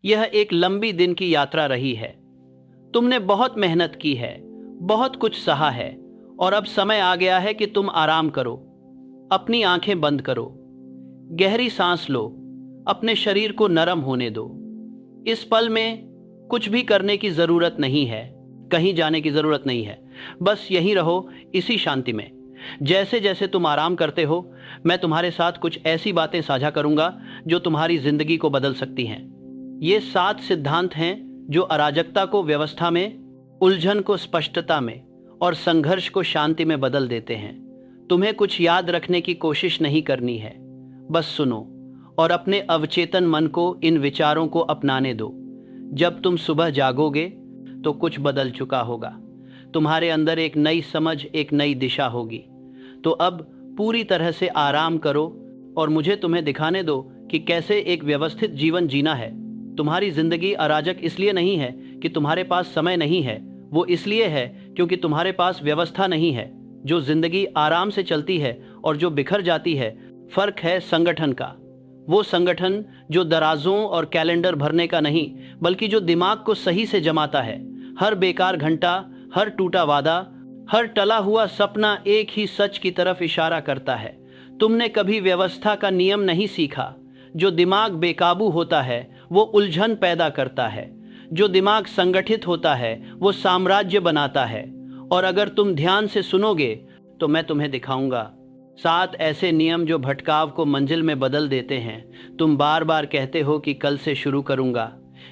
यह एक लंबी दिन की यात्रा रही है। तुमने बहुत मेहनत की है, बहुत कुछ सहा है, और अब समय आ गया है कि तुम आराम करो। अपनी आंखें बंद करो, गहरी सांस लो, अपने शरीर को नरम होने दो। इस पल में कुछ भी करने की जरूरत नहीं है, कहीं जाने की जरूरत नहीं है। बस यहीं रहो, इसी शांति में। जैसे जैसे तुम आराम करते हो, मैं तुम्हारे साथ कुछ ऐसी बातें साझा करूंगा जो तुम्हारी जिंदगी को बदल सकती हैं। ये 7 सिद्धांत हैं जो अराजकता को व्यवस्था में, उलझन को स्पष्टता में और संघर्ष को शांति में बदल देते हैं। तुम्हें कुछ याद रखने की कोशिश नहीं करनी है, बस सुनो और अपने अवचेतन मन को इन विचारों को अपनाने दो। जब तुम सुबह जागोगे तो कुछ बदल चुका होगा। तुम्हारे अंदर एक नई समझ, एक नई दिशा होगी। तो अब पूरी तरह से आराम करो और मुझे तुम्हें दिखाने दो कि कैसे एक व्यवस्थित जीवन जीना है। तुम्हारी जिंदगी अराजक इसलिए नहीं है कि तुम्हारे पास समय नहीं है, वो इसलिए है क्योंकि तुम्हारे पास व्यवस्था नहीं है। जो जिंदगी आराम से चलती है और जो बिखर जाती है, फर्क है संगठन का। वो संगठन जो दराजों और कैलेंडर भरने का नहीं, बल्कि जो दिमाग को सही से जमाता है। हर बेकार घंटा, हर टूटा वादा, हर टला हुआ सपना एक ही सच की तरफ इशारा करता है। तुमने कभी व्यवस्था का नियम नहीं सीखा। जो दिमाग बेकाबू होता है वो उलझन पैदा करता है। जो दिमाग संगठित होता है वो साम्राज्य बनाता है। और अगर तुम ध्यान से सुनोगे तो मैं तुम्हें दिखाऊंगा 7 ऐसे नियम जो भटकाव को मंजिल में बदल देते हैं। तुम बार बार कहते हो कि कल से शुरू करूंगा,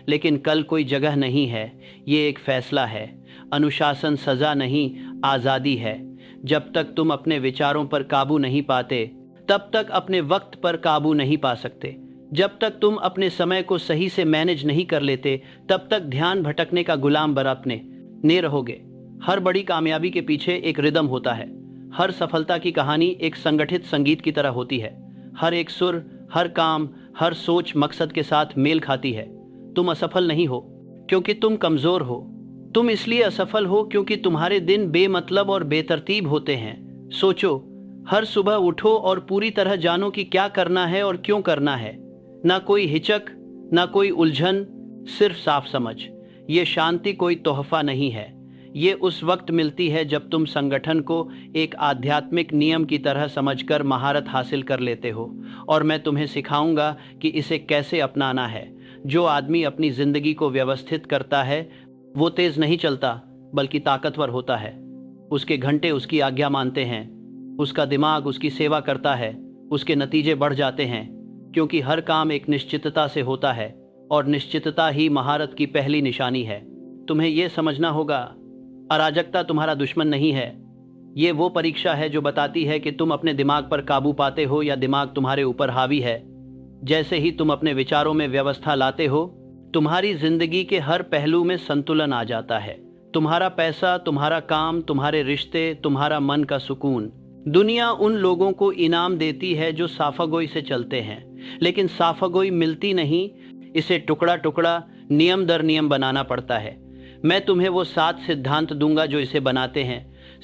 लेकिन कल कोई जगह नहीं है। ये एक फैसला है। अनुशासन सजा नहीं, आज़ादी है। जब तक तुम अपने विचारों पर काबू नहीं पाते, तब तक अपने वक्त पर काबू नहीं पा सकते। जब तक तुम अपने समय को सही से मैनेज नहीं कर लेते, तब तक ध्यान भटकने का गुलाम बने रहोगे। हर बड़ी कामयाबी के पीछे एक रिदम होता है। हर सफलता की कहानी एक संगठित संगीत की तरह होती है। हर एक सुर, हर काम, हर सोच मकसद के साथ मेल खाती है। तुम असफल नहीं हो क्योंकि तुम कमजोर हो। तुम इसलिए असफल हो क्योंकि तुम्हारे दिन बेमतलब और बेतरतीब होते हैं। सोचो, हर सुबह उठो और पूरी तरह जानो कि क्या करना है और क्यों करना है। ना कोई हिचक, ना कोई उलझन, सिर्फ साफ समझ। ये शांति कोई तोहफा नहीं है। ये उस वक्त मिलती है जब तुम संगठन को एक आध्यात्मिक नियम की तरह समझकर महारत हासिल कर लेते हो। और मैं तुम्हें सिखाऊंगा कि इसे कैसे अपनाना है। जो आदमी अपनी जिंदगी को व्यवस्थित करता है वो तेज नहीं चलता, बल्कि ताकतवर होता है। उसके घंटे उसकी आज्ञा मानते हैं, उसका दिमाग उसकी सेवा करता है, उसके नतीजे बढ़ जाते हैं। क्योंकि हर काम एक निश्चितता से होता है और निश्चितता ही महारत की पहली निशानी है। तुम्हें यह समझना होगा, अराजकता तुम्हारा दुश्मन नहीं है। ये वो परीक्षा है जो बताती है कि तुम अपने दिमाग पर काबू पाते हो या दिमाग तुम्हारे ऊपर हावी है। जैसे ही तुम अपने विचारों में व्यवस्था लाते हो, तुम्हारी जिंदगी के हर पहलू में संतुलन आ जाता है। तुम्हारा पैसा, तुम्हारा काम, तुम्हारे रिश्ते, तुम्हारा मन का सुकून। दुनिया उन लोगों को इनाम देती है जो साफागोई से चलते हैं, लेकिन साफागोई मिलती नहीं। इसे टुकड़ा टुकड़ा, नियम दर नियम बनाना पड़ता है। मैं तुम्हें वो 7 सिद्धांत दूंगा जो इसे बनाते हैं।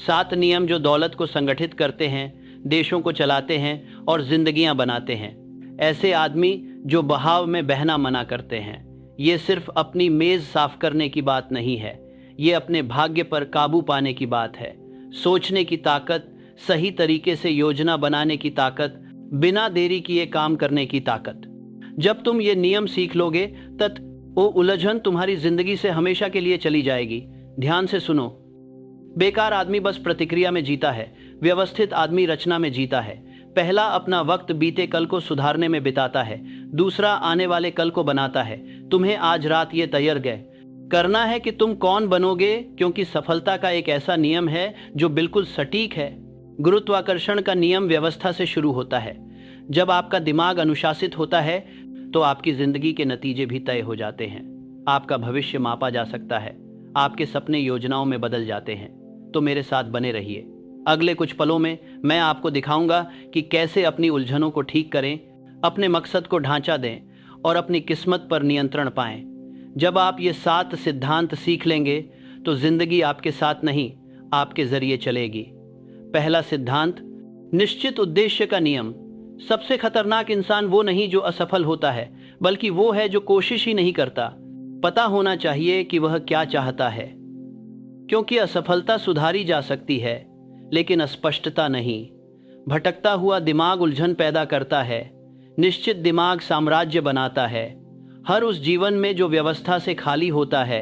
7 नियम जो दौलत को संगठित करते हैं, देशों को चलाते हैं और जिंदगियां बनाते हैं। ऐसे आदमी जो बहाव में बहना मना करते हैं। ये सिर्फ अपनी मेज साफ करने की बात नहीं है, ये अपने भाग्य पर काबू पाने की बात है। सोचने की ताकत, सही तरीके से योजना बनाने की ताकत, बिना देरी किए काम करने की ताकत। जब तुम ये नियम सीख लोगे, तब वो उलझन तुम्हारी जिंदगी से हमेशा के लिए चली जाएगी। ध्यान से सुनो, बेकार आदमी बस प्रतिक्रिया में जीता है, व्यवस्थित आदमी रचना में जीता है। पहला अपना वक्त बीते कल को सुधारने में बिताता है, दूसरा आने वाले कल को बनाता है। तुम्हें आज रात ये तैयार करना है कि तुम कौन बनोगे, क्योंकि सफलता का एक ऐसा नियम है जो बिल्कुल सटीक है। गुरुत्वाकर्षण का नियम व्यवस्था से शुरू होता है। जब आपका दिमाग अनुशासित होता है तो आपकी जिंदगी के नतीजे भी तय हो जाते हैं। आपका भविष्य मापा जा सकता है, आपके सपने योजनाओं में बदल जाते हैं। तो मेरे साथ बने रहिए। अगले कुछ पलों में मैं आपको दिखाऊंगा कि कैसे अपनी उलझनों को ठीक करें, अपने मकसद को ढांचा दें और अपनी किस्मत पर नियंत्रण पाएं। जब आप ये 7 सिद्धांत सीख लेंगे तो जिंदगी आपके साथ नहीं, आपके जरिए चलेगी। पहला सिद्धांत, निश्चित उद्देश्य का नियम। सबसे खतरनाक इंसान वो नहीं जो असफल होता है, बल्कि वो है जो कोशिश ही नहीं करता। पता होना चाहिए कि वह क्या चाहता है, क्योंकि असफलता सुधारी जा सकती है, लेकिन अस्पष्टता नहीं। भटकता हुआ दिमाग उलझन पैदा करता है, निश्चित दिमाग साम्राज्य बनाता है। हर उस जीवन में जो व्यवस्था से खाली होता है,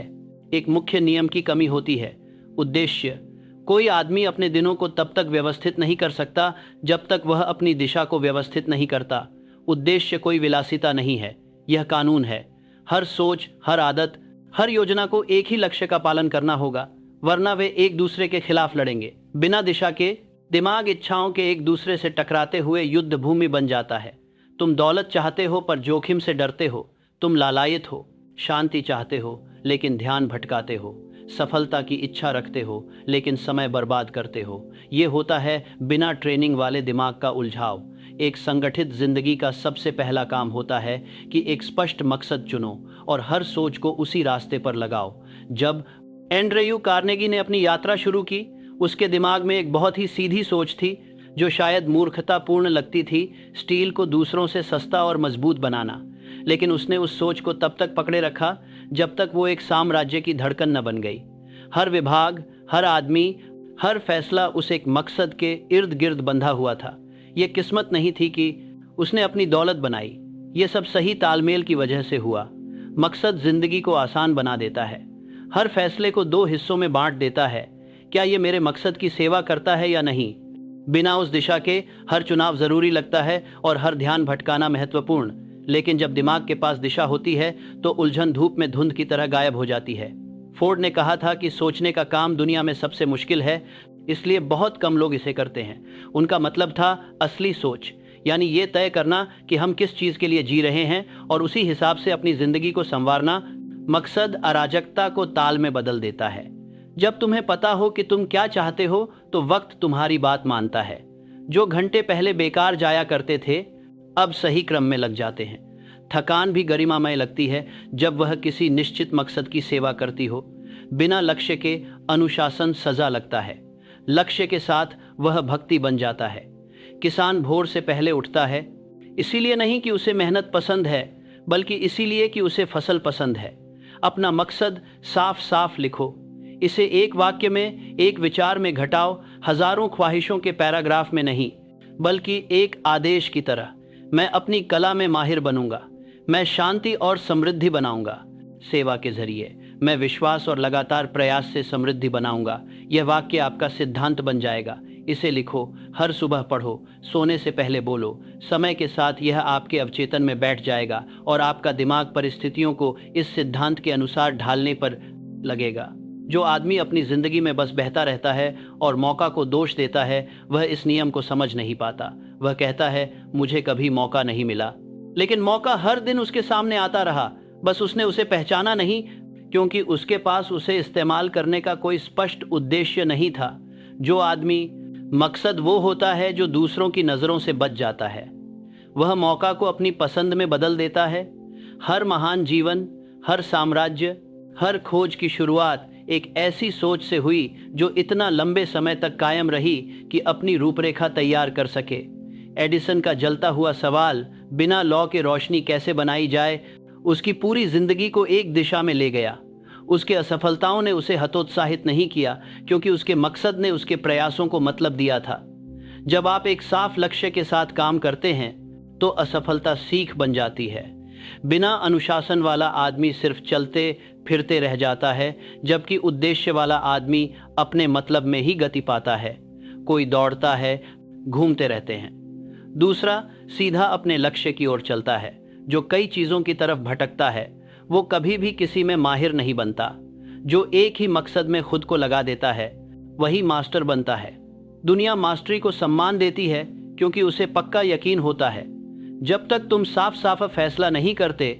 एक मुख्य नियम की कमी होती है, उद्देश्य। कोई आदमी अपने दिनों को तब तक व्यवस्थित नहीं कर सकता जब तक वह अपनी दिशा को व्यवस्थित नहीं करता। उद्देश्य कोई विलासिता नहीं है, यह कानून है। हर सोच, हर आदत, हर योजना को एक ही लक्ष्य का पालन करना होगा, वरना वे एक दूसरे के खिलाफ लड़ेंगे। बिना दिशा के दिमाग इच्छाओं के एक दूसरे से टकराते हुए युद्ध भूमि बन जाता है। तुम दौलत चाहते हो पर जोखिम से डरते हो। तुम लालायित हो, शांति चाहते हो लेकिन ध्यान भटकाते हो। सफलता की इच्छा रखते हो लेकिन समय बर्बाद करते हो। ये होता है बिना ट्रेनिंग वाले दिमाग का उलझाव। एक संगठित जिंदगी का सबसे पहला काम होता है कि एक स्पष्ट मकसद चुनो और हर सोच को उसी रास्ते पर लगाओ। जब एंड्रयू कार्नेगी ने अपनी यात्रा शुरू की, उसके दिमाग में एक बहुत ही सीधी सोच थी, जो शायद मूर्खतापूर्ण लगती थी, स्टील को दूसरों से सस्ता और मजबूत बनाना। लेकिन उसने उस सोच को तब तक पकड़े रखा जब तक वो एक साम्राज्य की धड़कन न बन गई। हर विभाग, हर आदमी, हर फैसला उस एक मकसद के इर्द गिर्द बंधा हुआ था। ये किस्मत नहीं थी कि उसने अपनी दौलत बनाई, ये सब सही तालमेल की वजह से हुआ। मकसद जिंदगी को आसान बना देता है, हर फैसले को दो हिस्सों में बांट देता है। क्या ये मेरे मकसद की सेवा करता है या नहीं? बिना उस दिशा के हर चुनाव जरूरी लगता है और हर ध्यान भटकाना महत्वपूर्ण। लेकिन जब दिमाग के पास दिशा होती है तो उलझन धूप में धुंध की तरह गायब हो जाती है। फोर्ड ने कहा था कि सोचने का काम दुनिया में सबसे मुश्किल है, इसलिए बहुत कम लोग इसे करते हैं। उनका मतलब था असली सोच, यानी ये तय करना कि हम किस चीज के लिए जी रहे हैं और उसी हिसाब से अपनी जिंदगी को संवारना। मकसद अराजकता को ताल में बदल देता है। जब तुम्हें पता हो कि तुम क्या चाहते हो तो वक्त तुम्हारी बात मानता है। जो घंटे पहले बेकार जाया करते थे अब सही क्रम में लग जाते हैं। थकान भी गरिमामय लगती है जब वह किसी निश्चित मकसद की सेवा करती हो। बिना लक्ष्य के अनुशासन सजा लगता है, लक्ष्य के साथ वह भक्ति बन जाता है। किसान भोर से पहले उठता है, इसीलिए नहीं कि उसे मेहनत पसंद है, बल्कि इसीलिए कि उसे फसल पसंद है। अपना मकसद साफ साफ लिखो, इसे एक वाक्य में, एक विचार में घटाओ, हजारों ख्वाहिशों के पैराग्राफ में नहीं, बल्कि एक आदेश की तरह। मैं अपनी कला में माहिर बनूंगा, मैं शांति और समृद्धि बनाऊंगा। सेवा के जरिए मैं विश्वास और लगातार प्रयास से समृद्धि बनाऊंगा। यह वाक्य आपका सिद्धांत बन जाएगा। इसे लिखो, हर सुबह पढ़ो, सोने से पहले बोलो। समय के साथ यह आपके अवचेतन में बैठ जाएगा और आपका दिमाग परिस्थितियों को इस सिद्धांत के अनुसार ढालने पर लगेगा। जो आदमी अपनी जिंदगी में बस बहता रहता है और मौका को दोष देता है, वह इस नियम को समझ नहीं पाता। वह कहता है, मुझे कभी मौका नहीं मिला। लेकिन मौका हर दिन उसके सामने आता रहा, बस उसने उसे पहचाना नहीं, क्योंकि उसके पास उसे इस्तेमाल करने का कोई स्पष्ट उद्देश्य नहीं था। जो आदमी मकसद वो होता है जो दूसरों की नज़रों से बच जाता है, वह मौका को अपनी पसंद में बदल देता है। हर महान जीवन, हर साम्राज्य, हर खोज की शुरुआत एक ऐसी सोच से हुई जो इतना लंबे समय तक कायम रही कि अपनी रूपरेखा तैयार कर सके। एडिसन का जलता हुआ सवाल, बिना लौ के रोशनी कैसे बनाई जाए, उसकी पूरी जिंदगी को एक दिशा में ले गया। उसके असफलताओं ने उसे हतोत्साहित नहीं किया, क्योंकि उसके मकसद ने उसके प्रयासों को मतलब दिया था। जब आप एक साफ लक्ष्य के साथ काम करते हैं तो असफलता सीख बन जाती है। बिना अनुशासन वाला आदमी सिर्फ चलते फिरते रह जाता है, जबकि उद्देश्य वाला आदमी अपने मतलब में ही गति पाता है। कोई दौड़ता है, घूमते रहते हैं। दूसरा सीधा अपने लक्ष्य की ओर चलता है। जो कई चीज़ों की तरफ भटकता है वो कभी भी किसी में माहिर नहीं बनता। जो एक ही मकसद में खुद को लगा देता है वही मास्टर बनता है। दुनिया मास्टरी को सम्मान देती है क्योंकि उसे पक्का यकीन होता है। जब तक तुम साफ साफ फैसला नहीं करते,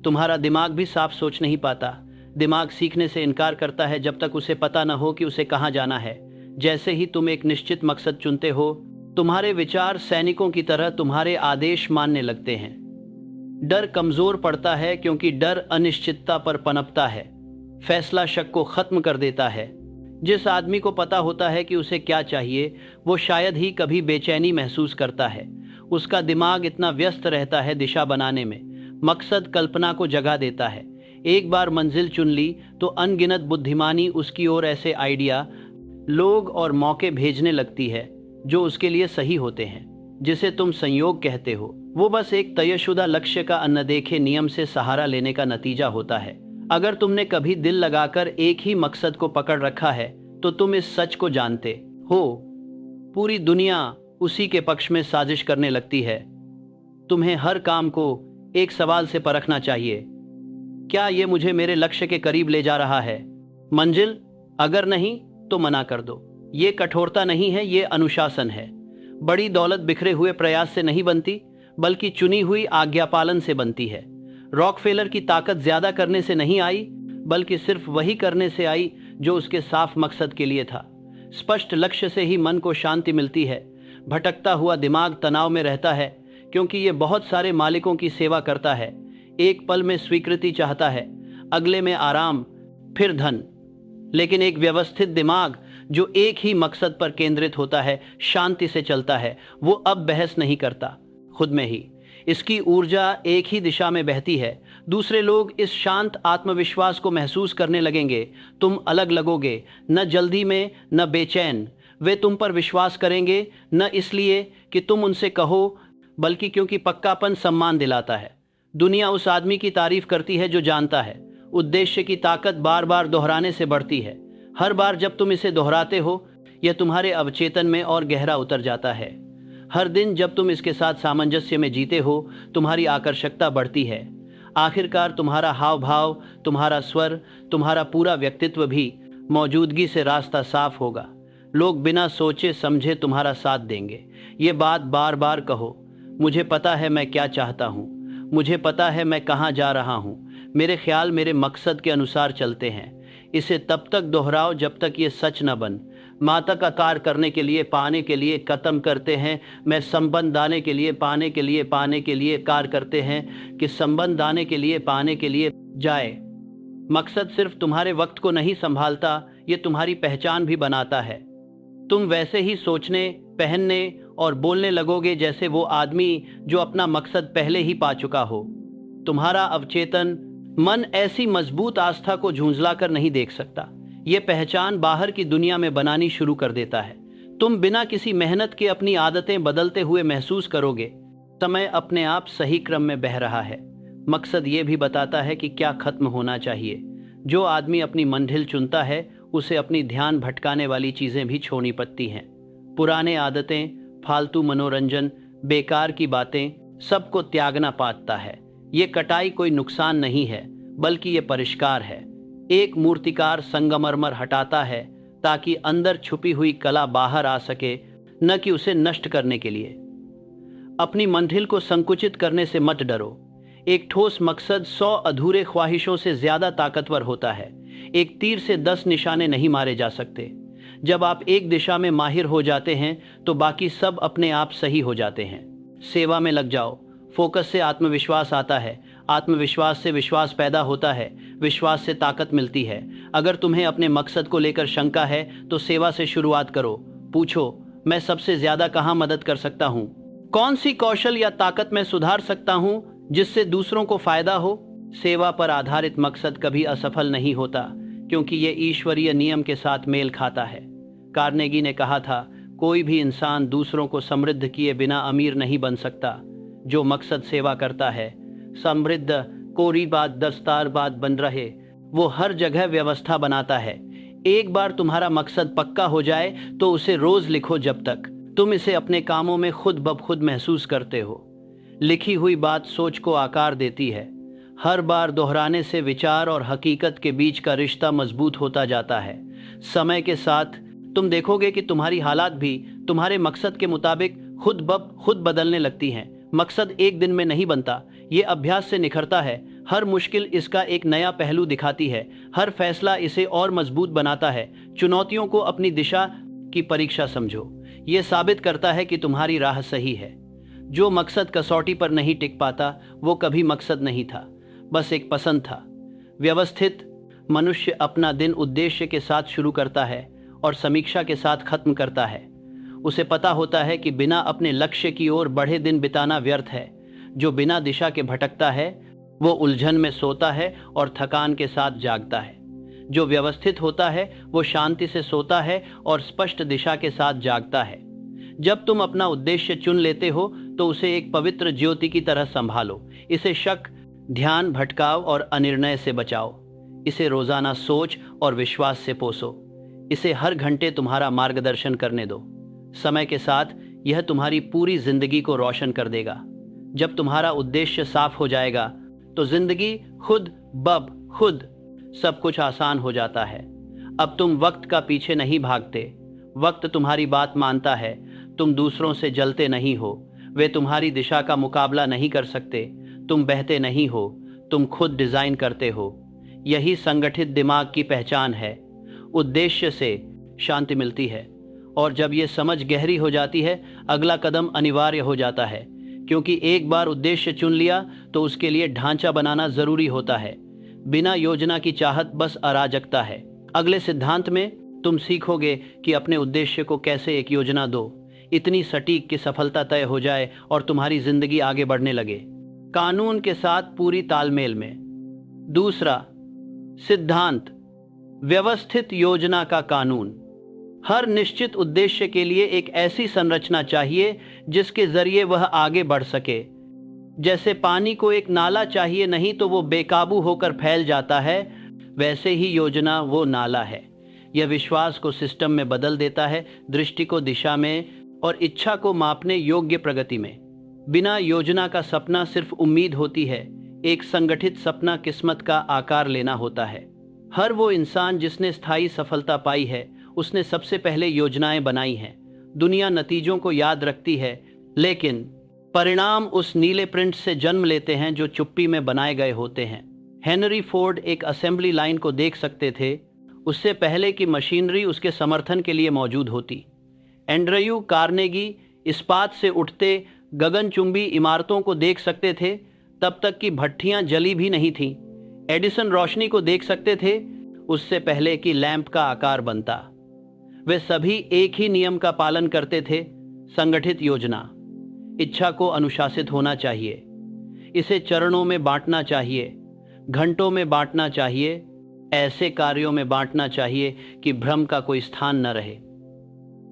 तुम्हारा दिमाग भी साफ सोच नहीं पाता। दिमाग सीखने से इनकार करता है जब तक उसे पता न हो कि उसे कहाँ जाना है। जैसे ही तुम एक निश्चित मकसद चुनते हो, तुम्हारे विचार सैनिकों की तरह तुम्हारे आदेश मानने लगते हैं। डर कमजोर पड़ता है क्योंकि डर अनिश्चितता पर पनपता है। फैसला शक को खत्म कर देता है। जिस आदमी को पता होता है कि उसे क्या चाहिए, वो शायद ही कभी बेचैनी महसूस करता है। उसका दिमाग इतना व्यस्त रहता है दिशा बनाने में, मकसद कल्पना को जगा देता है। एक बार मंजिल चुन ली तो अनगिनत बुद्धिमानी उसकी ओर ऐसे आइडिया, लोग और मौके भेजने लगती है जो उसके लिए सही होते हैं। जिसे तुम संयोग कहते हो वो बस एक तयशुदा लक्ष्य का अनदेखे नियम से सहारा लेने का नतीजा होता है। अगर तुमने कभी दिल लगाकर एक ही मकसद को पकड़ रखा है तो तुम इस सच को जानते हो, पूरी दुनिया उसी के पक्ष में साजिश करने लगती है। तुम्हें हर काम को एक सवाल से परखना चाहिए, क्या ये मुझे मेरे लक्ष्य के करीब ले जा रहा है? मंजिल अगर नहीं तो मना कर दो। ये कठोरता नहीं है, ये अनुशासन है। बड़ी दौलत बिखरे हुए प्रयास से नहीं बनती, बल्कि चुनी हुई आज्ञा पालन से बनती है। रॉकफेलर की ताकत ज्यादा करने से नहीं आई, बल्कि सिर्फ वही करने से आई जो उसके साफ मकसद के लिए था। स्पष्ट लक्ष्य से ही मन को शांति मिलती है। भटकता हुआ दिमाग तनाव में रहता है, क्योंकि ये बहुत सारे मालिकों की सेवा करता है। एक पल में स्वीकृति चाहता है, अगले में आराम, फिर धन। लेकिन एक व्यवस्थित दिमाग जो एक ही मकसद पर केंद्रित होता है, शांति से चलता है, वो अब बहस नहीं करता खुद में ही। इसकी ऊर्जा एक ही दिशा में बहती है। दूसरे लोग इस शांत आत्मविश्वास को महसूस करने लगेंगे। तुम अलग लगोगे, न जल्दी में न बेचैन। वे तुम पर विश्वास करेंगे, न इसलिए कि तुम उनसे कहो, बल्कि क्योंकि पक्कापन सम्मान दिलाता है। दुनिया उस आदमी की तारीफ करती है जो जानता है। उद्देश्य की ताकत बार बार दोहराने से बढ़ती है। हर बार जब तुम इसे दोहराते हो, यह तुम्हारे अवचेतन में और गहरा उतर जाता है। हर दिन जब तुम इसके साथ सामंजस्य में जीते हो, तुम्हारी आकर्षकता बढ़ती है। आखिरकार तुम्हारा हाव भाव, तुम्हारा स्वर, तुम्हारा पूरा व्यक्तित्व भी मौजूदगी से रास्ता साफ होगा। लोग बिना सोचे समझे तुम्हारा साथ देंगे। ये बात बार बार कहो, मुझे पता है मैं क्या चाहता हूँ, मुझे पता है मैं कहाँ जा रहा हूँ, मेरे ख्याल मेरे मकसद के अनुसार चलते हैं। इसे तब तक दोहराओ जब तक ये सच न बन। माता का कार्य करने के लिए, पाने के लिए खत्म करते हैं। मैं संबंध दाने के लिए, पाने के लिए, पाने के लिए कार्य करते हैं कि संबंध दाने के लिए, पाने के लिए जाए। मकसद सिर्फ तुम्हारे वक्त को नहीं संभालता, ये तुम्हारी पहचान भी बनाता है। तुम वैसे ही सोचने, पहनने और बोलने लगोगे जैसे वो आदमी जो अपना मकसद पहले ही पा चुका हो। तुम्हारा अवचेतन मन ऐसी मजबूत आस्था को झुंझलाकर नहीं देख सकता। ये पहचान बाहर की दुनिया में बनानी शुरू कर देता है। तुम बिना किसी मेहनत के अपनी आदतें बदलते हुए महसूस करोगे। समय अपने आप सही क्रम में बह रहा है। मकसद ये भी बताता है कि क्या खत्म होना चाहिए। जो आदमी अपनी मंजिल चुनता है, उसे अपनी ध्यान भटकाने वाली चीजें भी छोड़नी पड़ती हैं। पुराने आदतें, फालतू मनोरंजन, बेकार की बातें, सबको त्यागना पड़ता है। ये कटाई कोई नुकसान नहीं है, बल्कि ये परिष्कार है। एक मूर्तिकार संगमरमर हटाता है ताकि अंदर छुपी हुई कला बाहर आ सके, न कि उसे नष्ट करने के लिए। अपनी मंजिल को संकुचित करने से मत डरो। एक ठोस मकसद 100 अधूरे ख्वाहिशों से ज्यादा ताकतवर होता है। एक तीर से 10 निशाने नहीं मारे जा सकते। जब आप एक दिशा में माहिर हो जाते हैं तो बाकी सब अपने आप सही हो जाते हैं। सेवा में लग जाओ। फोकस से आत्मविश्वास आता है, आत्मविश्वास से विश्वास पैदा होता है, विश्वास से ताकत मिलती है। अगर तुम्हें अपने मकसद को लेकर शंका है तो सेवा से शुरुआत करो। पूछो, मैं सबसे ज्यादा कहाँ मदद कर सकता हूँ? कौन सी कौशल या ताकत मैं सुधार सकता हूँ जिससे दूसरों को फायदा हो? सेवा पर आधारित मकसद कभी असफल नहीं होता, क्योंकि ये ईश्वरीय नियम के साथ मेल खाता है। कार्नेगी ने कहा था, कोई भी इंसान दूसरों को समृद्ध किए बिना अमीर नहीं बन सकता। जो मकसद सेवा करता है, समृद्ध कोरी बात दस्तार बात बन रहे, वो हर जगह व्यवस्था बनाता है। एक बार तुम्हारा मकसद पक्का हो जाए तो उसे रोज लिखो जब तक तुम इसे अपने कामों में खुद ब खुद महसूस करते हो। लिखी हुई बात सोच को आकार देती है। हर बार दोहराने से विचार और हकीकत के बीच का रिश्ता मजबूत होता जाता है। समय के साथ तुम देखोगे कि तुम्हारी हालात भी तुम्हारे मकसद के मुताबिक खुद ब खुद बदलने लगती हैं। मकसद एक दिन में नहीं बनता, ये अभ्यास से निखरता है। हर मुश्किल इसका एक नया पहलू दिखाती है, हर फैसला इसे और मजबूत बनाता है। चुनौतियों को अपनी दिशा की परीक्षा समझो। ये साबित करता है कि तुम्हारी राह सही है। जो मकसद कसौटी पर नहीं टिक पाता, वो कभी मकसद नहीं था, बस एक पसंद था। व्यवस्थित मनुष्य अपना दिन उद्देश्य के साथ शुरू करता है और समीक्षा के साथ खत्म करता है। उसे पता होता है कि बिना अपने लक्ष्य की ओर बढ़े दिन बिताना व्यर्थ है। जो बिना दिशा के भटकता है वो उलझन में सोता है और थकान के साथ जागता है। जो व्यवस्थित होता है वो शांति से सोता है और स्पष्ट दिशा के साथ जागता है। जब तुम अपना उद्देश्य चुन लेते हो तो उसे एक पवित्र ज्योति की तरह संभालो। इसे शक, ध्यान भटकाव और अनिर्णय से बचाओ। इसे रोजाना सोच और विश्वास से पोसो। इसे हर घंटे तुम्हारा मार्गदर्शन करने दो। समय के साथ यह तुम्हारी पूरी जिंदगी को रोशन कर देगा। जब तुम्हारा उद्देश्य साफ हो जाएगा तो जिंदगी खुद ब खुद सब कुछ आसान हो जाता है। अब तुम वक्त का पीछे नहीं भागते, वक्त तुम्हारी बात मानता है। तुम दूसरों से जलते नहीं हो, वे तुम्हारी दिशा का मुकाबला नहीं कर सकते। तुम बहते नहीं हो, तुम खुद डिजाइन करते हो। यही संगठित दिमाग की पहचान है। उद्देश्य से शांति मिलती है, और जब यह समझ गहरी हो जाती है अगला कदम अनिवार्य हो जाता है, क्योंकि एक बार उद्देश्य चुन लिया तो उसके लिए ढांचा बनाना जरूरी होता है। बिना योजना की चाहत बस अराजकता है। अगले सिद्धांत में तुम सीखोगे कि अपने उद्देश्य को कैसे एक योजना दो, इतनी सटीक कि सफलता तय हो जाए और तुम्हारी जिंदगी आगे बढ़ने लगे, कानून के साथ पूरी तालमेल में। दूसरा सिद्धांत, व्यवस्थित योजना का कानून। हर निश्चित उद्देश्य के लिए एक ऐसी संरचना चाहिए जिसके जरिए वह आगे बढ़ सके। जैसे पानी को एक नाला चाहिए, नहीं तो वो बेकाबू होकर फैल जाता है, वैसे ही योजना वो नाला है। यह विश्वास को सिस्टम में बदल देता है, दृष्टि को दिशा में और इच्छा को मापने योग्य प्रगति में। बिना योजना का सपना सिर्फ उम्मीद होती है, एक संगठित सपना किस्मत का आकार लेना होता है। हर वो इंसान जिसने स्थायी सफलता पाई है उसने सबसे पहले योजनाएं बनाई हैं। दुनिया नतीजों को याद रखती है, लेकिन परिणाम उस नीले प्रिंट से जन्म लेते हैं जो चुप्पी में बनाए गए होते हैं। हेनरी फोर्ड एक असेंबली लाइन को देख सकते थे उससे पहले कि मशीनरी उसके समर्थन के लिए मौजूद होती। एंड्रयू कार्नेगी इस्पात से उठते गगनचुंबी इमारतों को देख सकते थे तब तक कि भट्ठियां जली भी नहीं थीं। एडिसन रोशनी को देख सकते थे उससे पहले कि लैंप का आकार बनता। वे सभी एक ही नियम का पालन करते थे, संगठित योजना। इच्छा को अनुशासित होना चाहिए, इसे चरणों में बांटना चाहिए, घंटों में बांटना चाहिए, ऐसे कार्यों में बांटना चाहिए कि भ्रम का कोई स्थान न रहे।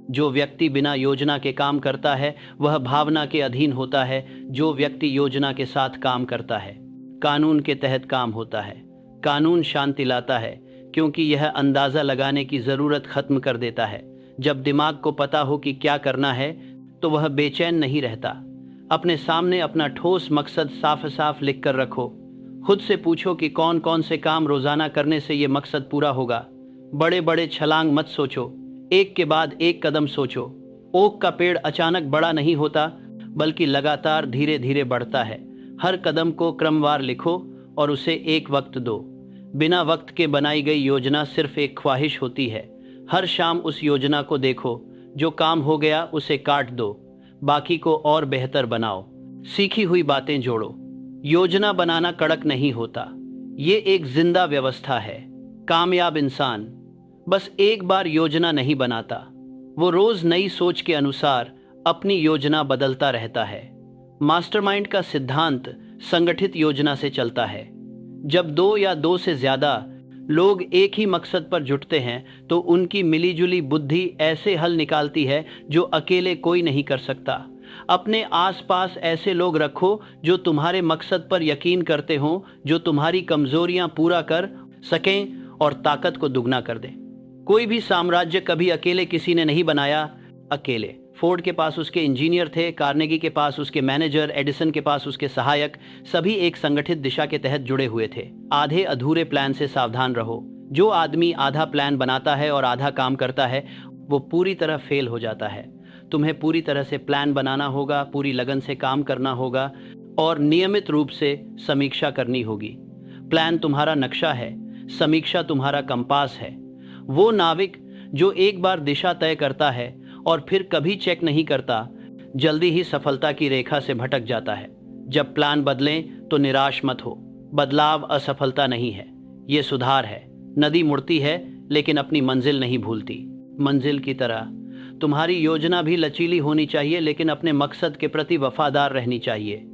जो व्यक्ति बिना योजना के काम करता है वह भावना के अधीन होता है। जो व्यक्ति योजना के साथ काम करता है कानून के तहत काम होता है। कानून शांति लाता है क्योंकि यह अंदाजा लगाने की जरूरत खत्म कर देता है। जब दिमाग को पता हो कि क्या करना है तो वह बेचैन नहीं रहता। अपने सामने अपना ठोस मकसद साफ साफ लिख कर रखो। खुद से पूछो कि कौन कौन से काम रोजाना करने से ये मकसद पूरा होगा। बड़े बड़े छलांग मत सोचो, एक के बाद एक कदम सोचो। ओक का पेड़ अचानक बड़ा नहीं होता बल्कि लगातार धीरे धीरे बढ़ता है। हर कदम को क्रमवार लिखो और उसे एक वक्त दो। बिना वक्त के बनाई गई योजना सिर्फ एक ख्वाहिश होती है। हर शाम उस योजना को देखो, जो काम हो गया उसे काट दो, बाकी को और बेहतर बनाओ। सीखी हुई बातें जोड़ो। योजना बनाना कड़क नहीं होता, ये एक जिंदा व्यवस्था है। कामयाब इंसान बस एक बार योजना नहीं बनाता, वो रोज नई सोच के अनुसार अपनी योजना बदलता रहता है। मास्टरमाइंड का सिद्धांत संगठित योजना से चलता है। जब दो या दो से ज्यादा लोग एक ही मकसद पर जुटते हैं तो उनकी मिलीजुली बुद्धि ऐसे हल निकालती है जो अकेले कोई नहीं कर सकता। अपने आसपास ऐसे लोग रखो जो तुम्हारे मकसद पर यकीन करते हों, जो तुम्हारी कमजोरियां पूरा कर सकें और ताकत को दुगना कर दें। कोई भी साम्राज्य कभी अकेले किसी ने नहीं बनाया। अकेले फोर्ड के पास उसके इंजीनियर थे, कार्नेगी के पास उसके मैनेजर, एडिसन के पास उसके सहायक, सभी एक संगठित दिशा के तहत जुड़े हुए थे। आधे अधूरे प्लान से सावधान रहो। जो आदमी आधा प्लान बनाता है और आधा काम करता है वो पूरी तरह फेल हो जाता है। तुम्हें पूरी तरह से प्लान बनाना होगा, पूरी लगन से काम करना होगा और नियमित रूप से समीक्षा करनी होगी। प्लान तुम्हारा नक्शा है, समीक्षा तुम्हारा कंपास है। वो नाविक जो एक बार दिशा तय करता है और फिर कभी चेक नहीं करता, जल्दी ही सफलता की रेखा से भटक जाता है। जब प्लान बदलें तो निराश मत हो। बदलाव असफलता नहीं है, ये सुधार है। नदी मुड़ती है लेकिन अपनी मंजिल नहीं भूलती। मंजिल की तरह तुम्हारी योजना भी लचीली होनी चाहिए लेकिन अपने मकसद के प्रति वफादार रहनी चाहिए।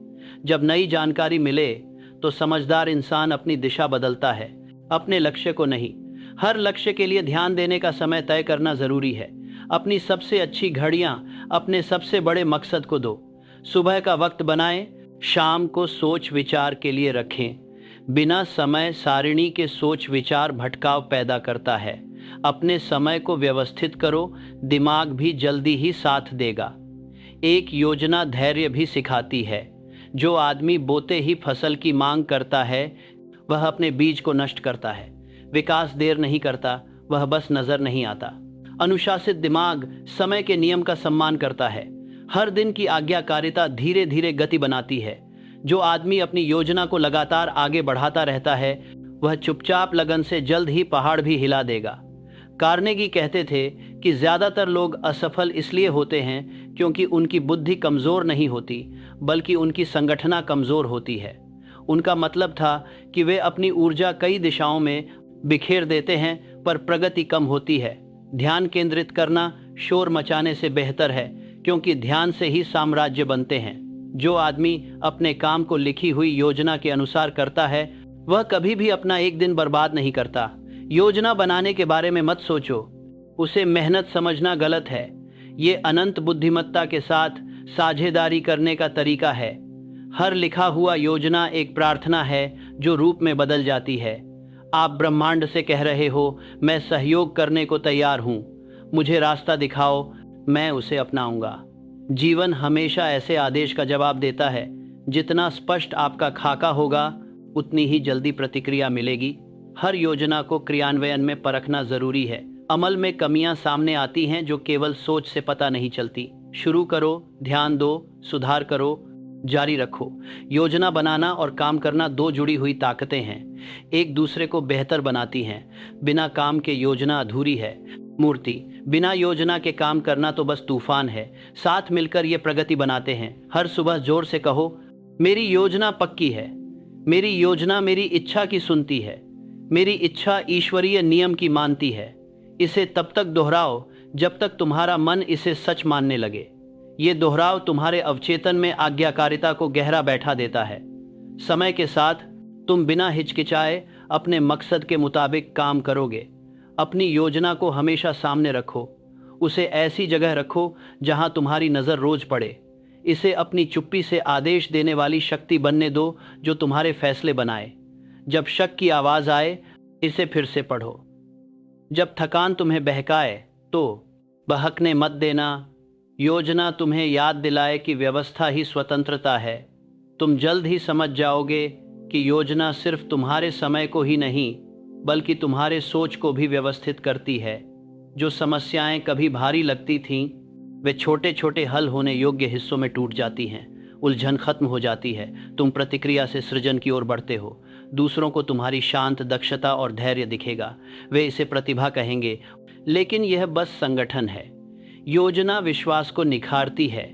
जब नई जानकारी मिले तो समझदार इंसान अपनी दिशा बदलता है, अपने लक्ष्य को नहीं। हर लक्ष्य के लिए ध्यान देने का समय तय करना जरूरी है। अपनी सबसे अच्छी घड़ियां अपने सबसे बड़े मकसद को दो। सुबह का वक्त बनाएं, शाम को सोच विचार के लिए रखें। बिना समय सारिणी के सोच विचार भटकाव पैदा करता है। अपने समय को व्यवस्थित करो, दिमाग भी जल्दी ही साथ देगा। एक योजना धैर्य भी सिखाती है। जो आदमी बोते ही फसल की मांग करता है, वह अपने बीज को नष्ट करता है। विकास देर नहीं करता, वह बस नजर नहीं आता। अनुशासित दिमाग समय के नियम का सम्मान करता है। हर दिन की आज्ञाकारिता धीरे धीरे गति बनाती है। जो आदमी अपनी योजना को लगातार आगे बढ़ाता रहता है, वह चुपचाप लगन से जल्द ही पहाड़ भी हिला देगा। कार्नेगी कहते थे कि ज्यादातर लोग असफल इसलिए होते हैं क्योंकि उनकी बुद्धि कमजोर नहीं होती, बल्कि उनकी संगठना कमजोर होती है। उनका मतलब था कि वे अपनी ऊर्जा कई दिशाओं में बिखेर देते हैं, पर प्रगति कम होती है। ध्यान केंद्रित करना शोर मचाने से बेहतर है, क्योंकि ध्यान से ही साम्राज्य बनते हैं। जो आदमी अपने काम को लिखी हुई योजना के अनुसार करता है, वह कभी भी अपना एक दिन बर्बाद नहीं करता। योजना बनाने के बारे में मत सोचो, उसे मेहनत समझना गलत है। ये अनंत बुद्धिमत्ता के साथ साझेदारी करने का तरीका है। हर लिखा हुआ योजना एक प्रार्थना है जो रूप में बदल जाती है। आप ब्रह्मांड से कह रहे हो, मैं सहयोग करने को तैयार हूँ, मुझे रास्ता दिखाओ, मैं उसे अपनाऊंगा। जीवन हमेशा ऐसे आदेश का जवाब देता है। जितना स्पष्ट आपका खाका होगा, उतनी ही जल्दी प्रतिक्रिया मिलेगी। हर योजना को क्रियान्वयन में परखना जरूरी है। अमल में कमियां सामने आती हैं जो केवल सोच से पता नहीं चलती। शुरू करो, ध्यान दो, सुधार करो, जारी रखो। योजना बनाना और काम करना दो जुड़ी हुई ताकतें हैं, एक दूसरे को बेहतर बनाती हैं। बिना काम के योजना अधूरी है। मूर्ति, बिना योजना के काम करना तो बस तूफान है। साथ मिलकर ये प्रगति बनाते हैं। हर सुबह जोर से कहो, मेरी योजना पक्की है। मेरी योजना मेरी इच्छा की सुनती है। मेरी इच्छा ईश्वरीय नियम की मानती है। इसे तब तक दोहराओ जब तक तुम्हारा मन इसे सच मानने लगे। ये दोहराव तुम्हारे अवचेतन में आज्ञाकारिता को गहरा बैठा देता है। समय के साथ तुम बिना हिचकिचाए अपने मकसद के मुताबिक काम करोगे। अपनी योजना को हमेशा सामने रखो। उसे ऐसी जगह रखो जहां तुम्हारी नज़र रोज पड़े। इसे अपनी चुप्पी से आदेश देने वाली शक्ति बनने दो जो तुम्हारे फैसले बनाए। जब शक की आवाज़ आए, इसे फिर से पढ़ो। जब थकान तुम्हें बहकाए तो बहकने मत देना। योजना तुम्हें याद दिलाए कि व्यवस्था ही स्वतंत्रता है। तुम जल्द ही समझ जाओगे कि योजना सिर्फ तुम्हारे समय को ही नहीं, बल्कि तुम्हारे सोच को भी व्यवस्थित करती है। जो समस्याएं कभी भारी लगती थीं, वे छोटे छोटे हल होने योग्य हिस्सों में टूट जाती हैं। उलझन खत्म हो जाती है। तुम प्रतिक्रिया से सृजन की ओर बढ़ते हो। दूसरों को तुम्हारी शांत दक्षता और धैर्य दिखेगा। वे इसे प्रतिभा कहेंगे, लेकिन यह बस संगठन है। योजना विश्वास को निखारती है।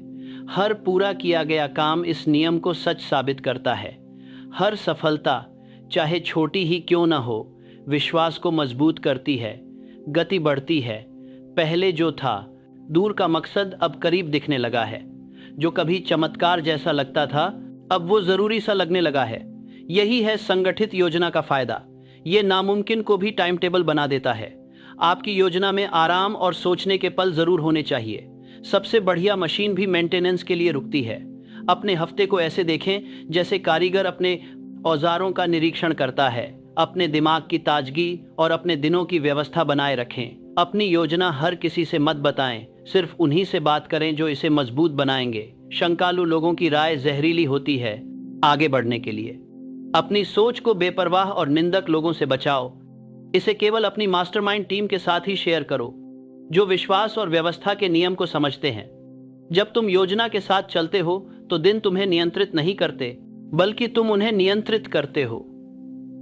हर पूरा किया गया काम इस नियम को सच साबित करता है। हर सफलता, चाहे छोटी ही क्यों न हो, विश्वास को मजबूत करती है। गति बढ़ती है। पहले जो था दूर का मकसद अब करीब दिखने लगा है। जो कभी चमत्कार जैसा लगता था, अब वो जरूरी सा लगने लगा है। यही है संगठित योजना का फायदा। ये नामुमकिन को भी टाइम टेबल बना देता है। आपकी योजना में आराम और सोचने के पल जरूर होने चाहिए। सबसे बढ़िया मशीन भी मेंटेनेंस के लिए रुकती है। अपने हफ्ते को ऐसे देखें जैसे कारीगर अपने औजारों का निरीक्षण करता है। अपने दिमाग की ताजगी और अपने दिनों की व्यवस्था बनाए रखें। अपनी योजना हर किसी से मत बताएं, सिर्फ उन्हीं से बात करें जो इसे मजबूत बनाएंगे। शंकालु लोगों की राय जहरीली होती है आगे बढ़ने के लिए। अपनी सोच को बेपरवाह और निंदक लोगों से बचाओ। इसे केवल अपनी मास्टरमाइंड टीम के साथ ही शेयर करो, जो विश्वास और व्यवस्था के नियम को समझते हैं। जब तुम योजना के साथ चलते हो तो दिन तुम्हें नियंत्रित नहीं करते, बल्कि तुम उन्हें नियंत्रित करते हो।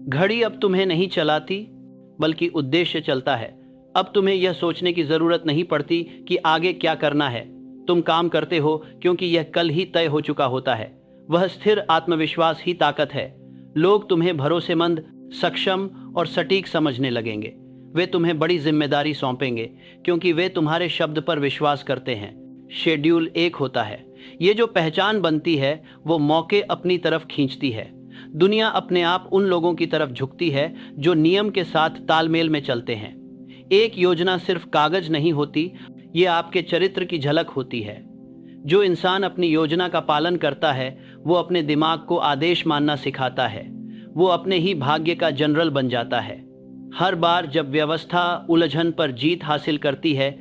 घड़ी अब तुम्हें नहीं चलाती, बल्कि उद्देश्य चलता है। अब तुम्हें यह सोचने की जरूरत नहीं पड़ती कि आगे क्या करना है। तुम काम करते हो क्योंकि यह कल ही तय हो चुका होता है। वह स्थिर आत्मविश्वास ही ताकत है। लोग तुम्हें भरोसेमंद, सक्षम और सटीक समझने लगेंगे। वे तुम्हें बड़ी जिम्मेदारी सौंपेंगे क्योंकि वे तुम्हारे शब्द पर विश्वास करते हैं। शेड्यूल एक होता है। ये जो पहचान बनती है वो मौके अपनी तरफ खींचती है। दुनिया अपने आप उन लोगों की तरफ झुकती है जो नियम के साथ तालमेल में चलते हैं। एक योजना सिर्फ कागज नहीं होती, ये आपके चरित्र की झलक होती है। जो इंसान अपनी योजना का पालन करता है वो अपने दिमाग को आदेश मानना सिखाता है। वो अपने ही भाग्य का जनरल बन जाता है। हर बार जब व्यवस्था उलझन पर जीत हासिल करती है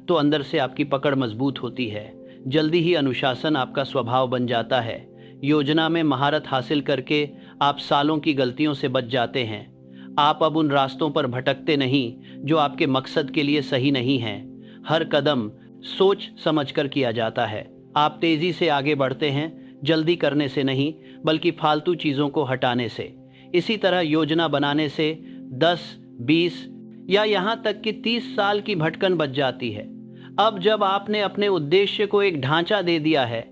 तो अंदर से आपकी पकड़ मजबूत होती है। जल्दी ही अनुशासन आपका स्वभाव बन जाता है। योजना में महारत हासिल करके आप सालों की गलतियों से बच जाते हैं। आप अब उन रास्तों पर भटकते नहीं जो आपके मकसद के लिए सही नहीं हैं। हर कदम सोच समझकर किया जाता है। आप तेजी से आगे बढ़ते हैं, जल्दी करने से नहीं बल्कि फालतू चीज़ों को हटाने से। इसी तरह योजना बनाने से 10, 20 या यहाँ तक कि 30 साल की भटकन बच जाती है। अब जब आपने अपने उद्देश्य को एक ढांचा दे दिया है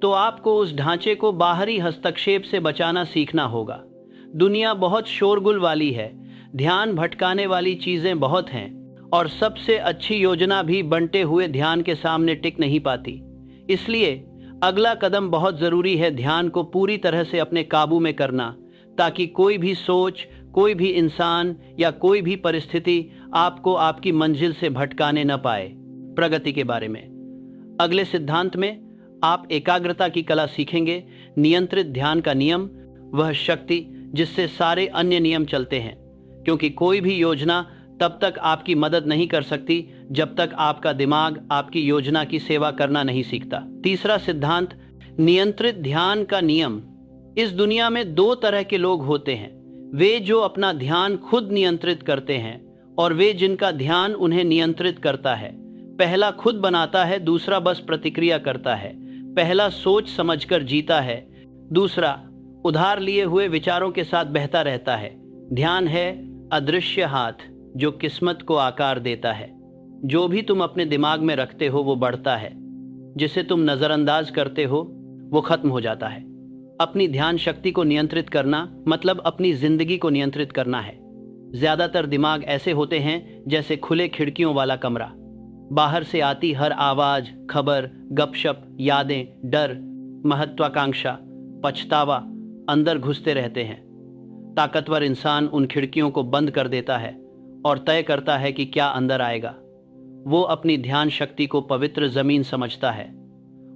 तो आपको उस ढांचे को बाहरी हस्तक्षेप से बचाना सीखना होगा। दुनिया बहुत शोरगुल वाली है, ध्यान भटकाने वाली चीज़ें बहुत हैं और सबसे अच्छी योजना भी बंटे हुए ध्यान के सामने टिक नहीं पाती। इसलिए अगला कदम बहुत ज़रूरी है, ध्यान को पूरी तरह से अपने काबू में करना, ताकि कोई भी सोच, कोई भी इंसान या कोई भी परिस्थिति आपको आपकी मंजिल से भटकाने न पाए। प्रगति के बारे में अगले सिद्धांत में आप एकाग्रता की कला सीखेंगे। नियंत्रित ध्यान का नियम, वह शक्ति जिससे सारे अन्य नियम चलते हैं, क्योंकि कोई भी योजना तब तक आपकी मदद नहीं कर सकती जब तक आपका दिमाग आपकी योजना की सेवा करना नहीं सीखता। तीसरा सिद्धांत, नियंत्रित ध्यान का नियम। इस दुनिया में दो तरह के लोग होते हैं, वे जो अपना ध्यान खुद नियंत्रित करते हैं और वे जिनका ध्यान उन्हें नियंत्रित करता है। पहला खुद बनाता है, दूसरा बस प्रतिक्रिया करता है। पहला सोच समझकर जीता है, दूसरा उधार लिए हुए विचारों के साथ बहता रहता है। ध्यान है अदृश्य हाथ जो किस्मत को आकार देता है। जो भी तुम अपने दिमाग में रखते हो वो बढ़ता है, जिसे तुम नज़रअंदाज करते हो वो खत्म हो जाता है। अपनी ध्यान शक्ति को नियंत्रित करना मतलब अपनी जिंदगी को नियंत्रित करना है। ज्यादातर दिमाग ऐसे होते हैं जैसे खुले खिड़कियों वाला कमरा। बाहर से आती हर आवाज, खबर, गपशप, यादें, डर, महत्वाकांक्षा, पछतावा अंदर घुसते रहते हैं। ताकतवर इंसान उन खिड़कियों को बंद कर देता है और तय करता है कि क्या अंदर आएगा। वो अपनी ध्यान शक्ति को पवित्र जमीन समझता है।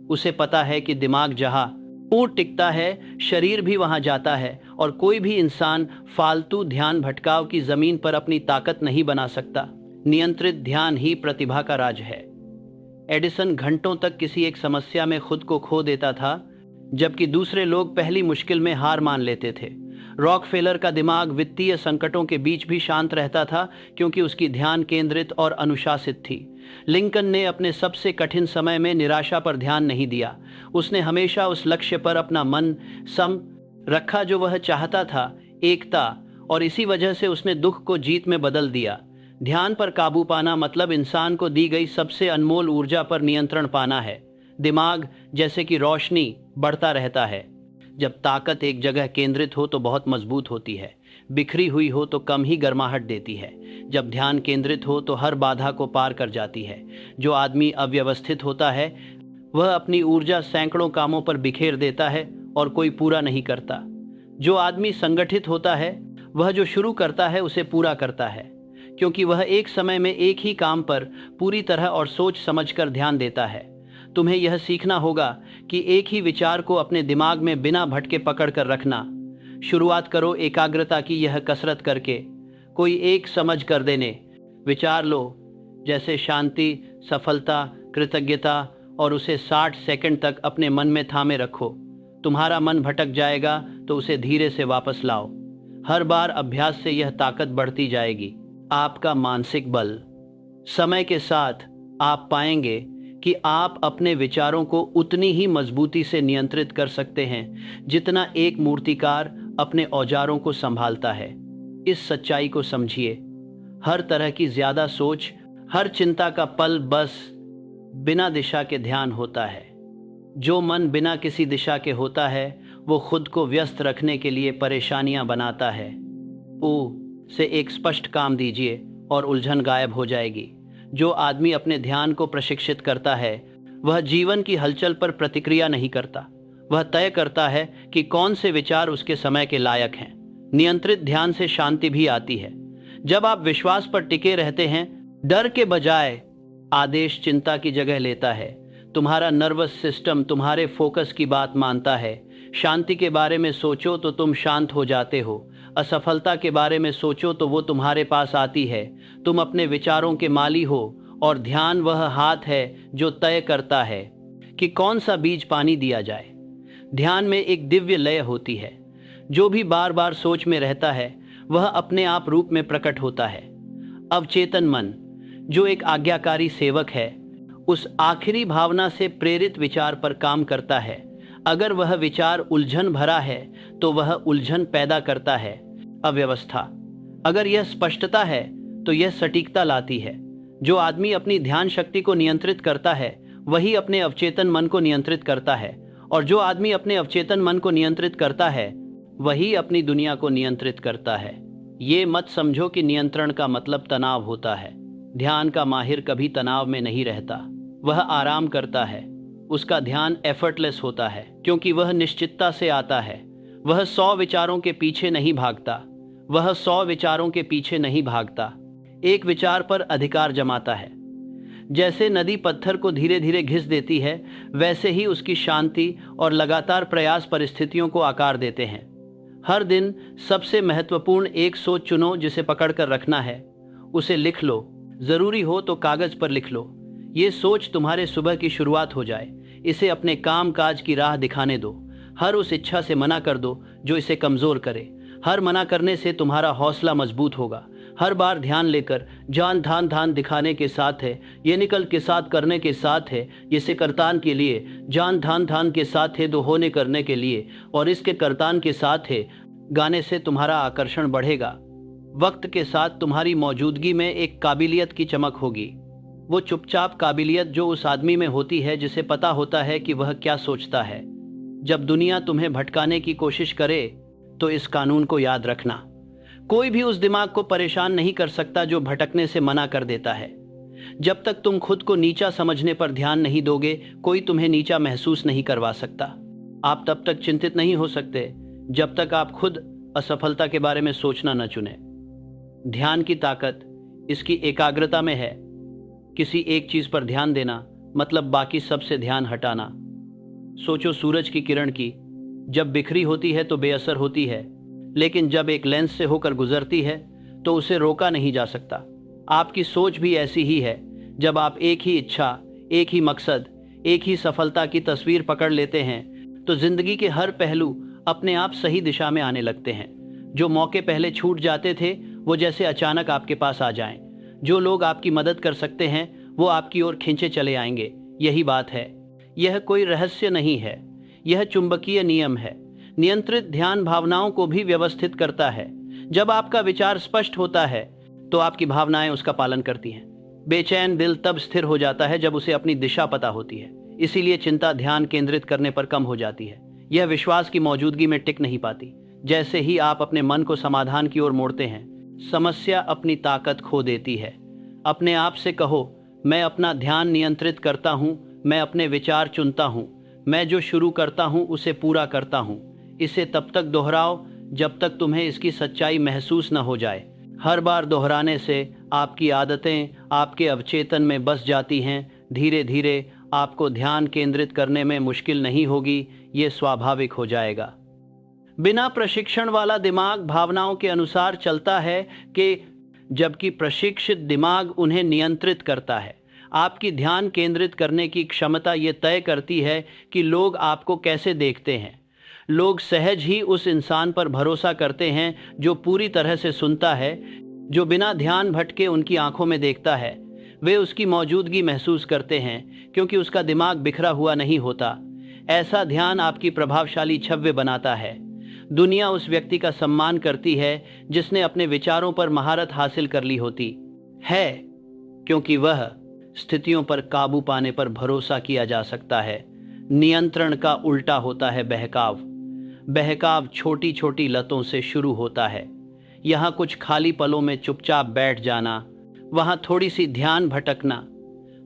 उसे पता है कि दिमाग जहां ऊँट टिकता है, शरीर भी वहां जाता है और कोई भी इंसान फालतू ध्यान भटकाव की जमीन पर अपनी ताकत नहीं बना सकता। नियंत्रित ध्यान ही प्रतिभा का राज है। एडिसन घंटों तक किसी एक समस्या में खुद को खो देता था, जबकि दूसरे लोग पहली मुश्किल में हार मान लेते थे। रॉकफेलर का दिमाग वित्तीय संकटों के बीच भी शांत रहता था, क्योंकि उसकी ध्यान केंद्रित और अनुशासित थी। लिंकन ने अपने सबसे कठिन समय में निराशा पर ध्यान नहीं दिया। उसने हमेशा उस लक्ष्य पर अपना मन सम रखा जो वह चाहता था, एकता, और इसी वजह से उसने दुख को जीत में बदल दिया। ध्यान पर काबू पाना मतलब इंसान को दी गई सबसे अनमोल ऊर्जा पर नियंत्रण पाना है। दिमाग जैसे कि रोशनी बढ़ता रहता है। जब ताकत एक जगह केंद्रित हो तो बहुत मजबूत होती है, बिखरी हुई हो तो कम ही गर्माहट देती है। जब ध्यान केंद्रित हो तो हर बाधा को पार कर जाती है। जो आदमी अव्यवस्थित होता है वह अपनी ऊर्जा सैकड़ों कामों पर बिखेर देता है और कोई पूरा नहीं करता। जो आदमी संगठित होता है वह जो शुरू करता है उसे पूरा करता है, क्योंकि वह एक समय में एक ही काम पर पूरी तरह और सोच समझकर ध्यान देता है। तुम्हें यह सीखना होगा कि एक ही विचार को अपने दिमाग में बिना भटके पकड़ कर रखना। शुरुआत करो एकाग्रता की यह कसरत करके। कोई एक समझ कर देने विचार लो, जैसे शांति, सफलता, कृतज्ञता, और उसे 60 सेकंड तक अपने मन में थामे रखो। तुम्हारा मन भटक जाएगा तो उसे धीरे से वापस लाओ। हर बार अभ्यास से यह ताकत बढ़ती जाएगी। आपका मानसिक बल। समय के साथ आप पाएंगे कि आप अपने विचारों को उतनी ही मजबूती से नियंत्रित कर सकते हैं जितना एक मूर्तिकार अपने औजारों को संभालता है। इस सच्चाई को समझिए। हर तरह की ज्यादा सोच, हर चिंता का पल बस बिना दिशा के ध्यान होता है। जो मन बिना किसी दिशा के होता है वो खुद को व्यस्त रखने के लिए परेशानियां बनाता है। से एक स्पष्ट काम दीजिए और उलझन गायब हो जाएगी। जो आदमी अपने ध्यान को प्रशिक्षित करता है वह जीवन की हलचल पर प्रतिक्रिया नहीं करता, वह तय करता है कि कौन से विचार उसके समय के लायक हैं। नियंत्रित ध्यान से शांति भी आती है। जब आप विश्वास पर टिके रहते हैं, डर के बजाय आदेश चिंता की जगह लेता है। तुम्हारा नर्वस सिस्टम तुम्हारे फोकस की बात मानता है। शांति के बारे में सोचो तो तुम शांत हो जाते हो। असफलता के बारे में सोचो तो वो तुम्हारे पास आती है। तुम अपने विचारों के माली हो और ध्यान वह हाथ है जो तय करता है कि कौन सा बीज पानी दिया जाए। ध्यान में एक दिव्य लय होती है। जो भी बार बार सोच में रहता है वह अपने आप रूप में प्रकट होता है। अवचेतन मन, जो एक आज्ञाकारी सेवक है, उस आखिरी भावना से प्रेरित विचार पर काम करता है। अगर वह विचार उलझन भरा है तो वह उलझन पैदा करता है। अव्यवस्था, अगर यह स्पष्टता है तो यह सटीकता लाती है। जो आदमी अपनी ध्यान शक्ति को नियंत्रित करता है वही अपने अवचेतन मन को नियंत्रित करता है, और जो आदमी अपने अवचेतन मन को नियंत्रित करता है वही अपनी दुनिया को नियंत्रित करता है। ये मत समझो कि नियंत्रण का मतलब तनाव होता है। ध्यान का माहिर कभी तनाव में नहीं रहता, वह आराम करता है। उसका ध्यान एफर्टलेस होता है क्योंकि वह निश्चितता से आता है। वह 100 विचारों के पीछे नहीं भागता। वह 100 विचारों के पीछे नहीं भागता, एक विचार पर अधिकार जमाता है। जैसे नदी पत्थर को धीरे धीरे घिस देती है, वैसे ही उसकी शांति और लगातार प्रयास परिस्थितियों को आकार देते हैं। हर दिन सबसे महत्वपूर्ण एक सोच चुनो जिसे पकड़कर रखना है। उसे लिख लो, जरूरी हो तो कागज पर लिख लो। ये सोच तुम्हारे सुबह की शुरुआत हो जाए। इसे अपने काम काज की राह दिखाने दो। हर उस इच्छा से मना कर दो जो इसे कमजोर करे। हर मना करने से तुम्हारा हौसला मजबूत होगा। हर बार ध्यान लेकर जान धान धान दिखाने के साथ है, ये निकल के साथ करने के साथ है, ये से करतान के लिए, जान धान धान के साथ है दो होने करने के लिए, और इसके करतान के साथ है गाने से तुम्हारा आकर्षण बढ़ेगा। वक्त के साथ तुम्हारी मौजूदगी में एक काबिलियत की चमक होगी। वो चुपचाप काबिलियत जो उस आदमी में होती है जिसे पता होता है कि वह क्या सोचता है। जब दुनिया तुम्हें भटकाने की कोशिश करे तो इस कानून को याद रखना, कोई भी उस दिमाग को परेशान नहीं कर सकता जो भटकने से मना कर देता है। जब तक तुम खुद को नीचा समझने पर ध्यान नहीं दोगे, कोई तुम्हें नीचा महसूस नहीं करवा सकता। आप तब तक चिंतित नहीं हो सकते जब तक आप खुद असफलता के बारे में सोचना न चुने। ध्यान की ताकत इसकी एकाग्रता में है। किसी एक चीज पर ध्यान देना मतलब बाकी सबसे ध्यान हटाना। सोचो सूरज की किरण की, जब बिखरी होती है तो बेअसर होती है, लेकिन जब एक लेंस से होकर गुजरती है तो उसे रोका नहीं जा सकता। आपकी सोच भी ऐसी ही है। जब आप एक ही इच्छा, एक ही मकसद, एक ही सफलता की तस्वीर पकड़ लेते हैं तो जिंदगी के हर पहलू अपने आप सही दिशा में आने लगते हैं। जो मौके पहले छूट जाते थे वो जैसे अचानक आपके पास आ जाएं। जो लोग आपकी मदद कर सकते हैं वो आपकी ओर खींचे चले आएंगे। यही बात है। यह कोई रहस्य नहीं है, यह चुंबकीय नियम है। नियंत्रित ध्यान भावनाओं को भी व्यवस्थित करता है। जब आपका विचार स्पष्ट होता है तो आपकी भावनाएं उसका पालन करती हैं। बेचैन दिल तब स्थिर हो जाता है जब उसे अपनी दिशा पता होती है। इसीलिए चिंता ध्यान केंद्रित करने पर कम हो जाती है। यह विश्वास की मौजूदगी में टिक नहीं पाती। जैसे ही आप अपने मन को समाधान की ओर मोड़ते हैं, समस्या अपनी ताकत खो देती है। अपने आप से कहो, मैं अपना ध्यान नियंत्रित करता हूँ, मैं अपने विचार चुनता हूँ, मैं जो शुरू करता हूँ उसे पूरा करता हूँ। इसे तब तक दोहराओ जब तक तुम्हें इसकी सच्चाई महसूस न हो जाए। हर बार दोहराने से आपकी आदतें आपके अवचेतन में बस जाती हैं। धीरे धीरे आपको ध्यान केंद्रित करने में मुश्किल नहीं होगी, ये स्वाभाविक हो जाएगा। बिना प्रशिक्षण वाला दिमाग भावनाओं के अनुसार चलता है जबकि प्रशिक्षित दिमाग उन्हें नियंत्रित करता है। आपकी ध्यान केंद्रित करने की क्षमता ये तय करती है कि लोग आपको कैसे देखते हैं। लोग सहज ही उस इंसान पर भरोसा करते हैं जो पूरी तरह से सुनता है, जो बिना ध्यान भटके उनकी आंखों में देखता है। वे उसकी मौजूदगी महसूस करते हैं क्योंकि उसका दिमाग बिखरा हुआ नहीं होता। ऐसा ध्यान आपकी प्रभावशाली छवि बनाता है। दुनिया उस व्यक्ति का सम्मान करती है जिसने अपने विचारों पर महारत हासिल कर ली होती है, क्योंकि वह स्थितियों पर काबू पाने पर भरोसा किया जा सकता है। नियंत्रण का उल्टा होता है बहकाव। बहकाव छोटी छोटी लतों से शुरू होता है। यहाँ कुछ खाली पलों में चुपचाप बैठ जाना, वहाँ थोड़ी सी ध्यान भटकना।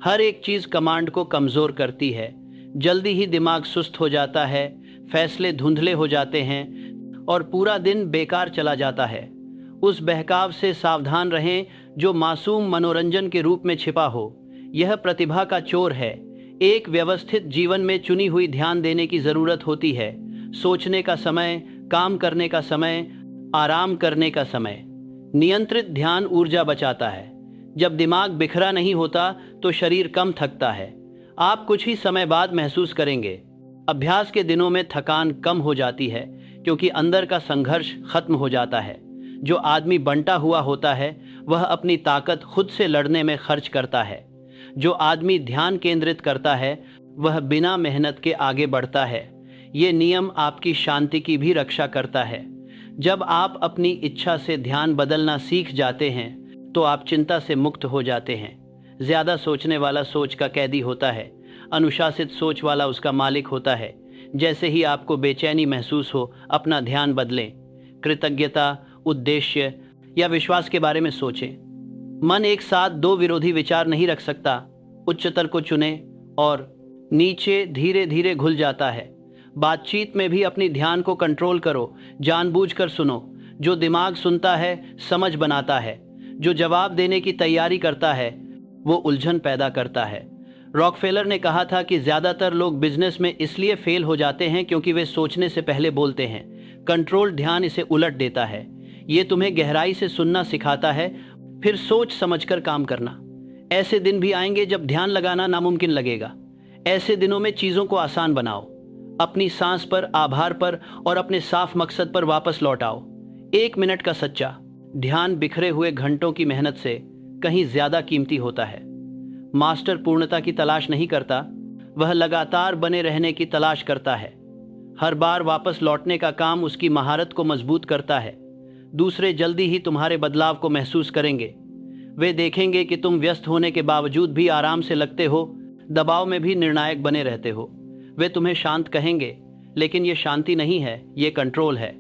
हर एक चीज़ कमांड को कमज़ोर करती है। जल्दी ही दिमाग सुस्त हो जाता है, फैसले धुंधले हो जाते हैं और पूरा दिन बेकार चला जाता है। उस बहकाव से सावधान रहें जो मासूम मनोरंजन के रूप में छिपा हो। यह प्रतिभा का चोर है। एक व्यवस्थित जीवन में चुनी हुई ध्यान देने की जरूरत होती है। सोचने का समय, काम करने का समय, आराम करने का समय। नियंत्रित ध्यान ऊर्जा बचाता है। जब दिमाग बिखरा नहीं होता तो शरीर कम थकता है। आप कुछ ही समय बाद महसूस करेंगे। अभ्यास के दिनों में थकान कम हो जाती है क्योंकि अंदर का संघर्ष खत्म हो जाता है। जो आदमी बंटा हुआ होता है वह अपनी ताकत खुद से लड़ने में खर्च करता है। जो आदमी ध्यान केंद्रित करता है वह बिना मेहनत के आगे बढ़ता है। ये नियम आपकी शांति की भी रक्षा करता है। जब आप अपनी इच्छा से ध्यान बदलना सीख जाते हैं तो आप चिंता से मुक्त हो जाते हैं। ज्यादा सोचने वाला सोच का कैदी होता है, अनुशासित सोच वाला उसका मालिक होता है। जैसे ही आपको बेचैनी महसूस हो, अपना ध्यान बदलें। कृतज्ञता, उद्देश्य या विश्वास के बारे में सोचें। मन एक साथ दो विरोधी विचार नहीं रख सकता। उच्चतर को चुनें और नीचे धीरे धीरे घुल जाता है। बातचीत में भी अपनी ध्यान को कंट्रोल करो। जानबूझकर सुनो। जो दिमाग सुनता है समझ बनाता है। जो जवाब देने की तैयारी करता है वो उलझन पैदा करता है। रॉकफेलर ने कहा था कि ज्यादातर लोग बिजनेस में इसलिए फेल हो जाते हैं क्योंकि वे सोचने से पहले बोलते हैं। कंट्रोल्ड ध्यान इसे उलट देता है। ये तुम्हें गहराई से सुनना सिखाता है, फिर सोच समझकर काम करना। ऐसे दिन भी आएंगे जब ध्यान लगाना नामुमकिन लगेगा। ऐसे दिनों में चीजों को आसान बनाओ। अपनी सांस पर, आभार पर और अपने साफ मकसद पर वापस लौट आओ। 1 मिनट का सच्चा ध्यान बिखरे हुए घंटों की मेहनत से कहीं ज्यादा कीमती होता है। मास्टर पूर्णता की तलाश नहीं करता, वह लगातार बने रहने की तलाश करता है। हर बार वापस लौटने का काम उसकी महारत को मजबूत करता है। दूसरे जल्दी ही तुम्हारे बदलाव को महसूस करेंगे। वे देखेंगे कि तुम व्यस्त होने के बावजूद भी आराम से लगते हो, दबाव में भी निर्णायक बने रहते हो। वे तुम्हें शांत कहेंगे, लेकिन ये शांति नहीं है, ये कंट्रोल है।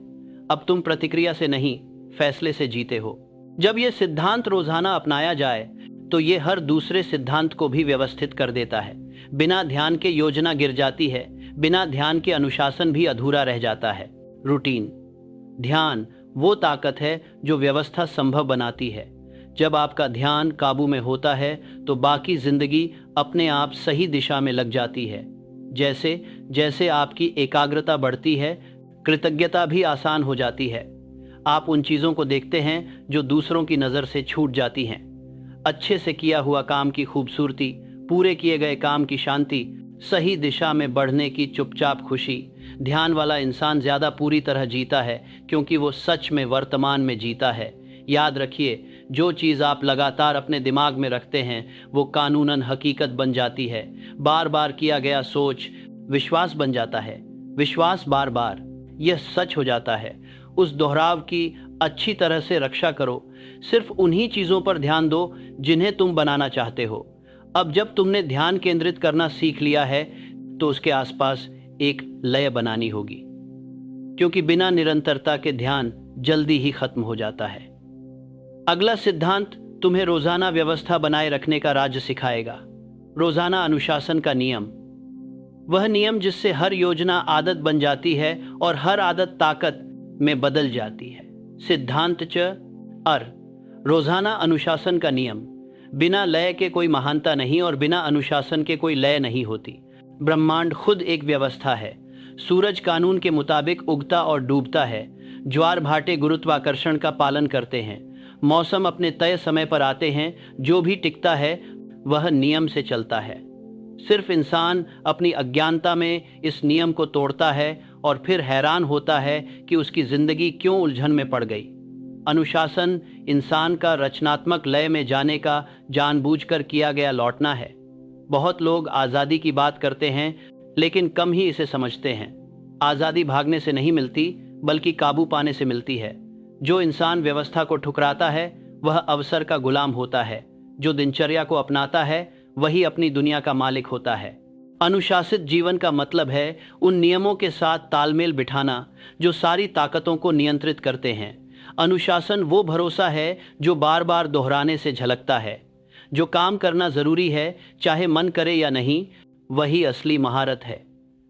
अब तुम प्रतिक्रिया से नहीं, फैसले से जीते हो। जब ये सिद्धांत रोजाना अपनाया जाए तो ये हर दूसरे सिद्धांत को भी व्यवस्थित कर देता है। बिना ध्यान के योजना गिर जाती है, बिना ध्यान के अनुशासन भी अधूरा रह जाता है। रूटीन। ध्यान वो ताकत है जो व्यवस्था संभव बनाती है। जब आपका ध्यान काबू में होता है तो बाकी जिंदगी अपने आप सही दिशा में लग जाती है। जैसे जैसे आपकी एकाग्रता बढ़ती है, कृतज्ञता भी आसान हो जाती है। आप उन चीज़ों को देखते हैं जो दूसरों की नज़र से छूट जाती हैं। अच्छे से किया हुआ काम की खूबसूरती, पूरे किए गए काम की शांति, सही दिशा में बढ़ने की चुपचाप खुशी। ध्यान वाला इंसान ज़्यादा पूरी तरह जीता है क्योंकि वो सच में वर्तमान में जीता है। याद रखिए, जो चीज़ आप लगातार अपने दिमाग में रखते हैं वो कानूनन हकीकत बन जाती है। बार बार किया गया सोच विश्वास बन जाता है। विश्वास बार बार यह सच हो जाता है। उस दोहराव की अच्छी तरह से रक्षा करो। सिर्फ उन्हीं चीज़ों पर ध्यान दो जिन्हें तुम बनाना चाहते हो। अब जब तुमने ध्यान केंद्रित करना सीख लिया है तो उसके आसपास एक लय बनानी होगी, क्योंकि बिना निरंतरता के ध्यान जल्दी ही खत्म हो जाता है। अगला सिद्धांत तुम्हें रोजाना व्यवस्था बनाए रखने का राज सिखाएगा। रोजाना अनुशासन का नियम, वह नियम जिससे हर योजना आदत बन जाती है और हर आदत ताकत में बदल जाती है। सिद्धांत च अर, रोजाना अनुशासन का नियम। बिना लय के कोई महानता नहीं और बिना अनुशासन के कोई लय नहीं होती। ब्रह्मांड खुद एक व्यवस्था है। सूरज कानून के मुताबिक उगता और डूबता है। ज्वार भाटे गुरुत्वाकर्षण का पालन करते हैं। मौसम अपने तय समय पर आते हैं। जो भी टिकता है वह नियम से चलता है। सिर्फ इंसान अपनी अज्ञानता में इस नियम को तोड़ता है और फिर हैरान होता है कि उसकी जिंदगी क्यों उलझन में पड़ गई। अनुशासन इंसान का रचनात्मक लय में जाने का जानबूझकर किया गया लौटना है। बहुत लोग आज़ादी की बात करते हैं लेकिन कम ही इसे समझते हैं। आज़ादी भागने से नहीं मिलती बल्कि काबू पाने से मिलती है। जो इंसान व्यवस्था को ठुकराता है वह अवसर का गुलाम होता है। जो दिनचर्या को अपनाता है वही अपनी दुनिया का मालिक होता है। अनुशासित जीवन का मतलब है उन नियमों के साथ तालमेल बिठाना जो सारी ताकतों को नियंत्रित करते हैं। अनुशासन वो भरोसा है जो बार बार दोहराने से झलकता है। जो काम करना जरूरी है चाहे मन करे या नहीं, वही असली महारत है।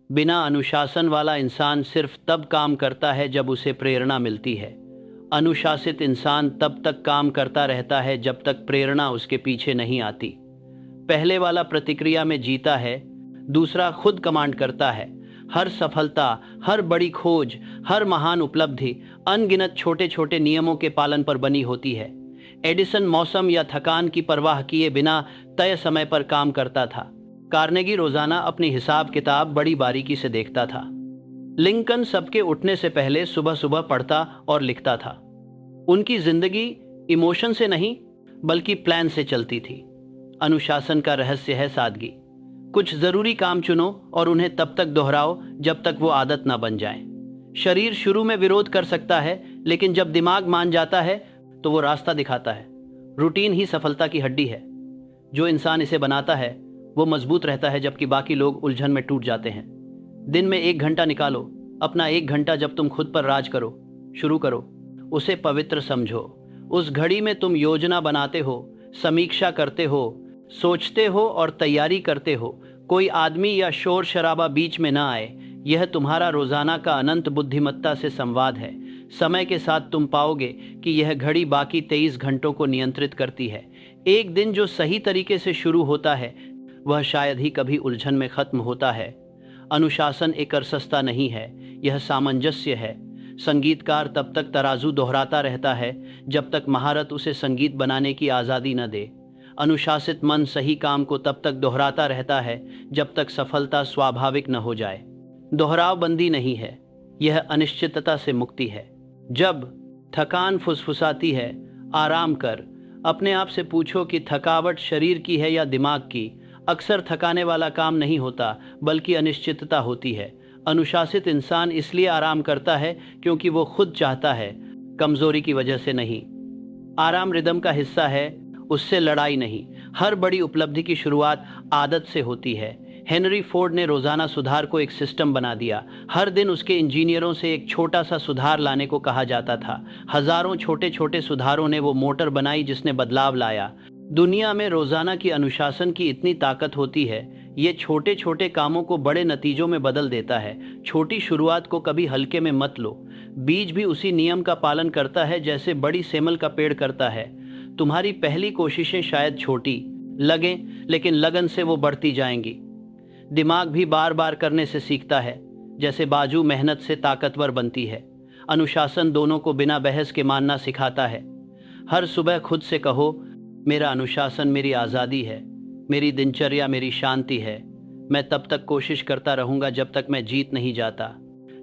बिना अनुशासन वाला इंसान सिर्फ तब काम करता है जब उसे प्रेरणा मिलती है। अनुशासित इंसान तब तक काम करता रहता है जब तक प्रेरणा उसके पीछे नहीं आती। पहले वाला प्रतिक्रिया में जीता है, दूसरा खुद कमांड करता है। हर सफलता, हर बड़ी खोज, हर महान उपलब्धि अनगिनत छोटे छोटे नियमों के पालन पर बनी होती है। एडिसन मौसम या थकान की परवाह किए बिना तय समय पर काम करता था। कार्नेगी रोजाना अपनी हिसाब किताब बड़ी बारीकी से देखता था। लिंकन सबके उठने से पहले सुबह सुबह पढ़ता और लिखता था। उनकी जिंदगी इमोशन से नहीं बल्कि प्लान से चलती थी। अनुशासन का रहस्य है सादगी। कुछ जरूरी काम चुनो और उन्हें तब तक दोहराओ जब तक वो आदत ना बन जाए। शरीर शुरू में विरोध कर सकता है, लेकिन जब दिमाग मान जाता है तो वो रास्ता दिखाता है। रूटीन ही सफलता की हड्डी है। जो इंसान इसे बनाता है वो मजबूत रहता है, जबकि बाकी लोग उलझन में टूट जाते हैं। दिन में 1 घंटा निकालो, अपना 1 घंटा जब तुम खुद पर राज करो, शुरू करो। उसे पवित्र समझो। उस घड़ी में तुम योजना बनाते हो, समीक्षा करते हो, सोचते हो और तैयारी करते हो। कोई आदमी या शोर शराबा बीच में ना आए। यह तुम्हारा रोजाना का अनंत बुद्धिमत्ता से संवाद है। समय के साथ तुम पाओगे कि यह घड़ी बाकी 23 घंटों को नियंत्रित करती है। एक दिन जो सही तरीके से शुरू होता है वह शायद ही कभी उलझन में खत्म होता है। अनुशासन एक अरसस्ता नहीं है, यह सामंजस्य है। संगीतकार तब तक तराजू दोहराता रहता है जब तक महारत उसे संगीत बनाने की आज़ादी न दे। अनुशासित मन सही काम को तब तक दोहराता रहता है जब तक सफलता स्वाभाविक न हो जाए। दोहराव बंदी नहीं है, यह अनिश्चितता से मुक्ति है। जब थकान फुसफुसाती है, आराम कर। अपने आप से पूछो कि थकावट शरीर की है या दिमाग की। अक्सर थकाने वाला काम नहीं होता बल्कि अनिश्चितता होती है। अनुशासित इंसान इसलिए आराम करता है क्योंकि वो खुद चाहता है, कमजोरी की वजह से नहीं। आराम रिदम का हिस्सा है, उससे लड़ाई नहीं। हर बड़ी उपलब्धि की शुरुआत आदत से होती है। हेनरी फोर्ड ने रोजाना सुधार को एक सिस्टम बना दिया। हर दिन उसके इंजीनियरों से एक छोटा सा सुधार लाने को कहा जाता था। हजारों छोटे छोटे सुधारों ने वो मोटर बनाई जिसने बदलाव लाया। दुनिया में रोजाना की अनुशासन की इतनी ताकत होती है, ये छोटे छोटे कामों को बड़े नतीजों में बदल देता है। छोटी शुरुआत को कभी हल्के में मत लो। बीज भी उसी नियम का पालन करता है जैसे बड़ी सेमल का पेड़ करता है। तुम्हारी पहली कोशिशें शायद छोटी लगें, लेकिन लगन से वो बढ़ती जाएंगी। दिमाग भी बार बार करने से सीखता है, जैसे बाजू मेहनत से ताकतवर बनती है। अनुशासन दोनों को बिना बहस के मानना सिखाता है। हर सुबह खुद से कहो, मेरा अनुशासन मेरी आज़ादी है, मेरी दिनचर्या मेरी शांति है। मैं तब तक कोशिश करता रहूँगा जब तक मैं जीत नहीं जाता।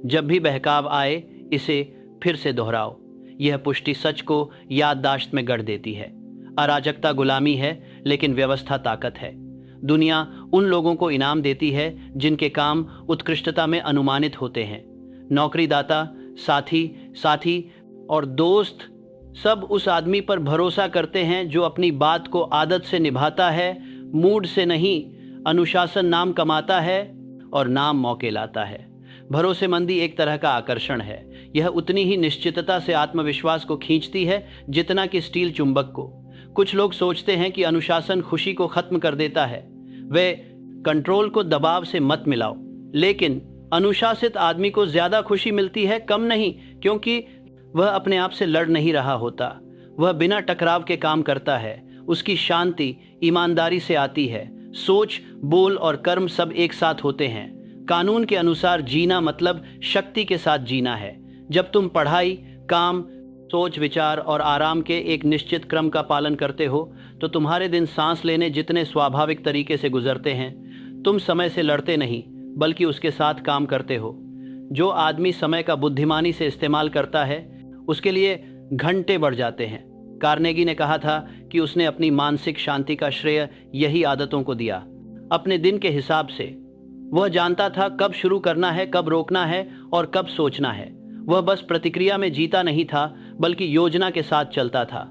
जब भी बहकाव आए इसे फिर से दोहराओ। यह पुष्टि सच को याददाश्त में गढ़ देती है। अराजकता गुलामी है, लेकिन व्यवस्था ताकत है। दुनिया उन लोगों को इनाम देती है जिनके काम उत्कृष्टता में अनुमानित होते हैं। नौकरीदाता, साथी और दोस्त सब उस आदमी पर भरोसा करते हैं जो अपनी बात को आदत से निभाता है, मूड से नहीं। अनुशासन नाम कमाता है और नाम मौके लाता है। भरोसेमंदी एक तरह का आकर्षण है। यह उतनी ही निश्चितता से आत्मविश्वास को खींचती है जितना कि स्टील चुंबक को। कुछ लोग सोचते हैं कि अनुशासन खुशी को खत्म कर देता है। वे कंट्रोल को दबाव से मत मिलाओ। लेकिन अनुशासित आदमी को ज्यादा खुशी मिलती है, कम नहीं, क्योंकि वह अपने आप से लड़ नहीं रहा होता। वह बिना टकराव के काम करता है। उसकी शांति ईमानदारी से आती है। सोच, बोल और कर्म सब एक साथ होते हैं। कानून के अनुसार जीना मतलब शक्ति के साथ जीना है। जब तुम पढ़ाई, काम, सोच, विचार और आराम के एक निश्चित क्रम का पालन करते हो तो तुम्हारे दिन सांस लेने जितने स्वाभाविक तरीके से गुजरते हैं। तुम समय से लड़ते नहीं बल्कि उसके साथ काम करते हो। जो आदमी समय का बुद्धिमानी से इस्तेमाल करता है उसके लिए घंटे बढ़ जाते हैं। कार्नेगी ने कहा था कि उसने अपनी मानसिक शांति का श्रेय यही आदतों को दिया। अपने दिन के हिसाब से वह जानता था कब शुरू करना है, कब रोकना है और कब सोचना है। वह बस प्रतिक्रिया में जीता नहीं था बल्कि योजना के साथ चलता था।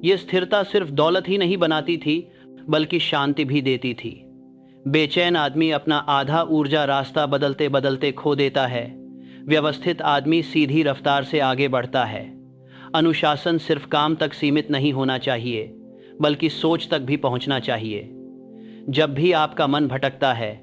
यह स्थिरता सिर्फ दौलत ही नहीं बनाती थी बल्कि शांति भी देती थी। बेचैन आदमी अपना आधा ऊर्जा रास्ता बदलते बदलते खो देता है। व्यवस्थित आदमी सीधी रफ्तार से आगे बढ़ता है। अनुशासन सिर्फ काम तक सीमित नहीं होना चाहिए बल्कि सोच तक भी पहुंचना चाहिए। जब भी आपका मन भटकता है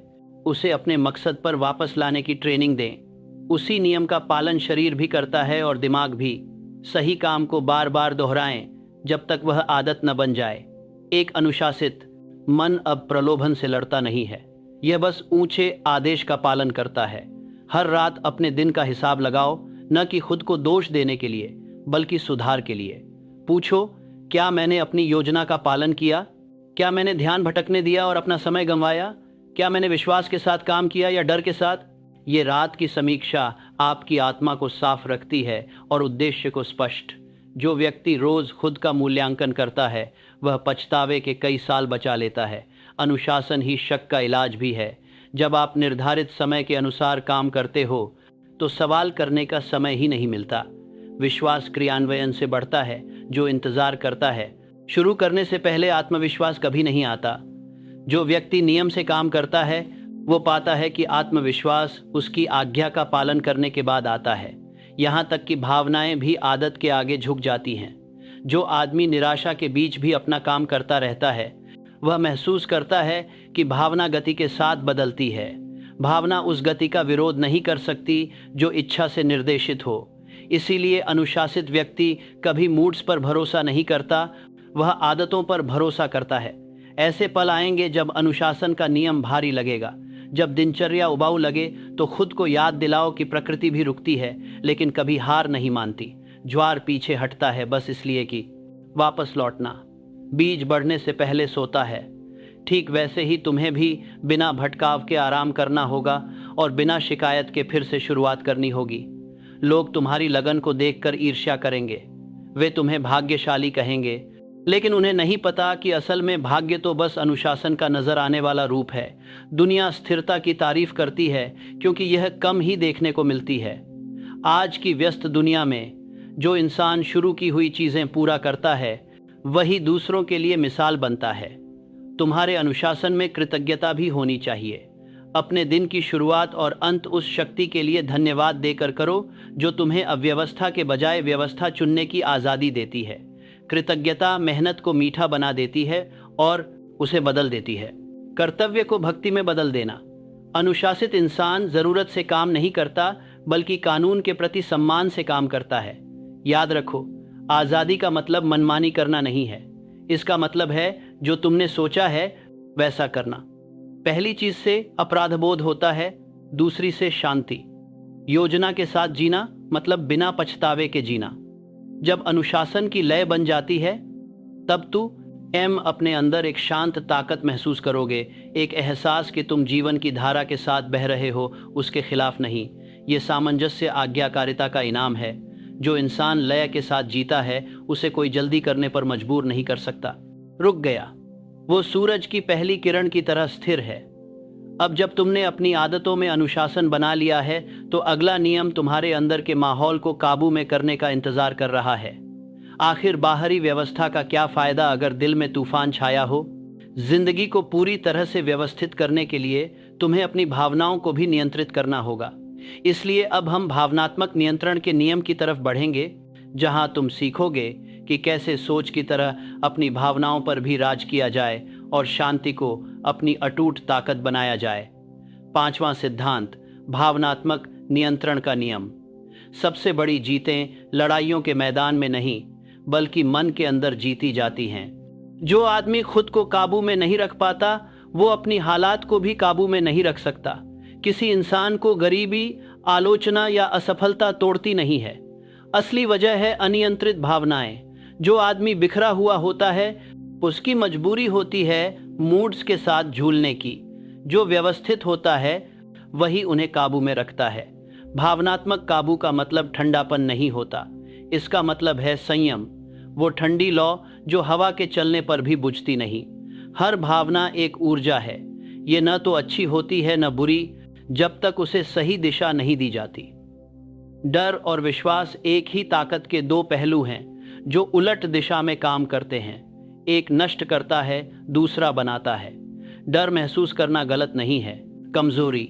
उसे अपने मकसद पर वापस लाने की ट्रेनिंग दें। उसी नियम का पालन शरीर भी करता है और दिमाग भी। सही काम को बार बार दोहराएं जब तक वह आदत न बन जाए। एक अनुशासित मन अब प्रलोभन से लड़ता नहीं है, यह बस ऊंचे आदेश का पालन करता है। हर रात अपने दिन का हिसाब लगाओ, न कि खुद को दोष देने के लिए बल्कि सुधार के लिए। पूछो, क्या मैंने अपनी योजना का पालन किया? क्या मैंने ध्यान भटकने दिया और अपना समय गंवाया? क्या मैंने विश्वास के साथ काम किया या डर के साथ? ये रात की समीक्षा आपकी आत्मा को साफ रखती है और उद्देश्य को स्पष्ट। जो व्यक्ति रोज खुद का मूल्यांकन करता है वह पछतावे के कई साल बचा लेता है। अनुशासन ही शक का इलाज भी है। जब आप निर्धारित समय के अनुसार काम करते हो तो सवाल करने का समय ही नहीं मिलता। विश्वास क्रियान्वयन से बढ़ता है। जो इंतजार करता है, शुरू करने से पहले आत्मविश्वास कभी नहीं आता। जो व्यक्ति नियम से काम करता है वो पाता है कि आत्मविश्वास उसकी आज्ञा का पालन करने के बाद आता है। यहाँ तक कि भावनाएं भी आदत के आगे झुक जाती हैं। जो आदमी निराशा के बीच भी अपना काम करता रहता है वह महसूस करता है कि भावना गति के साथ बदलती है। भावना उस गति का विरोध नहीं कर सकती जो इच्छा से निर्देशित हो। इसीलिए अनुशासित व्यक्ति कभी मूड्स पर भरोसा नहीं करता, वह आदतों पर भरोसा करता है। ऐसे पल आएंगे जब अनुशासन का नियम भारी लगेगा। जब दिनचर्या उबाऊ लगे तो खुद को याद दिलाओ कि प्रकृति भी रुकती है लेकिन कभी हार नहीं मानती। ज्वार पीछे हटता है बस इसलिए कि वापस लौटना। बीज बढ़ने से पहले सोता है। ठीक वैसे ही तुम्हें भी बिना भटकाव के आराम करना होगा और बिना शिकायत के फिर से शुरुआत करनी होगी। लोग तुम्हारी लगन को देखकर ईर्ष्या करेंगे। वे तुम्हें भाग्यशाली कहेंगे, लेकिन उन्हें नहीं पता कि असल में भाग्य तो बस अनुशासन का नजर आने वाला रूप है। दुनिया स्थिरता की तारीफ करती है क्योंकि यह कम ही देखने को मिलती है। आज की व्यस्त दुनिया में जो इंसान शुरू की हुई चीजें पूरा करता है वही दूसरों के लिए मिसाल बनता है। तुम्हारे अनुशासन में कृतज्ञता भी होनी चाहिए। अपने दिन की शुरुआत और अंत उस शक्ति के लिए धन्यवाद देकर करो जो तुम्हें अव्यवस्था के बजाय व्यवस्था चुनने की आज़ादी देती है। कृतज्ञता मेहनत को मीठा बना देती है और उसे बदल देती है। कर्तव्य को भक्ति में बदल देना। अनुशासित इंसान जरूरत से काम नहीं करता बल्कि कानून के प्रति सम्मान से काम करता है। याद रखो, आज़ादी का मतलब मनमानी करना नहीं है। इसका मतलब है जो तुमने सोचा है वैसा करना। पहली चीज से अपराधबोध होता है, दूसरी से शांति। योजना के साथ जीना मतलब बिना पछतावे के जीना। जब अनुशासन की लय बन जाती है तब तू अपने अंदर एक शांत ताकत महसूस करोगे। एक एहसास कि तुम जीवन की धारा के साथ बह रहे हो, उसके खिलाफ नहीं। ये सामंजस्य आज्ञाकारिता का इनाम है। जो इंसान लय के साथ जीता है उसे कोई जल्दी करने पर मजबूर नहीं कर सकता। रुक गया, वो सूरज की पहली किरण की तरह स्थिर है। अब जब तुमने अपनी आदतों में अनुशासन बना लिया है तो अगला नियम तुम्हारे अंदर के माहौल को काबू में करने का इंतजार कर रहा है। आखिर बाहरी व्यवस्था का क्या फायदा अगर दिल में तूफान छाया हो? जिंदगी को पूरी तरह से व्यवस्थित करने के लिए तुम्हें अपनी भावनाओं को भी नियंत्रित करना होगा। इसलिए अब हम भावनात्मक नियंत्रण के नियम की तरफ बढ़ेंगे, जहां तुम सीखोगे कि कैसे सोच की तरह अपनी भावनाओं पर भी राज किया जाए और शांति को अपनी अटूट ताकत बनाया जाए। पांचवां सिद्धांत, भावनात्मक नियंत्रण का नियम। सबसे बड़ी जीतें लड़ाइयों के मैदान में नहीं बल्कि मन के अंदर जीती जाती हैं। जो आदमी खुद को काबू में नहीं रख पाता वो अपनी हालात को भी काबू में नहीं रख सकता। किसी इंसान को गरीबी, आलोचना या असफलता तोड़ती नहीं है। असली वजह है अनियंत्रित भावनाएं। जो आदमी बिखरा हुआ होता है उसकी मजबूरी होती है मूड्स के साथ झूलने की। जो व्यवस्थित होता है वही उन्हें काबू में रखता है। भावनात्मक काबू का मतलब ठंडापन नहीं होता, इसका मतलब है संयम। वो ठंडी लौ जो हवा के चलने पर भी बुझती नहीं। हर भावना एक ऊर्जा है। ये न तो अच्छी होती है न बुरी जब तक उसे सही दिशा नहीं दी जाती। डर और विश्वास एक ही ताकत के दो पहलू हैं जो उलट दिशा में काम करते हैं। एक नष्ट करता है, दूसरा बनाता है। डर महसूस करना गलत नहीं है, कमजोरी।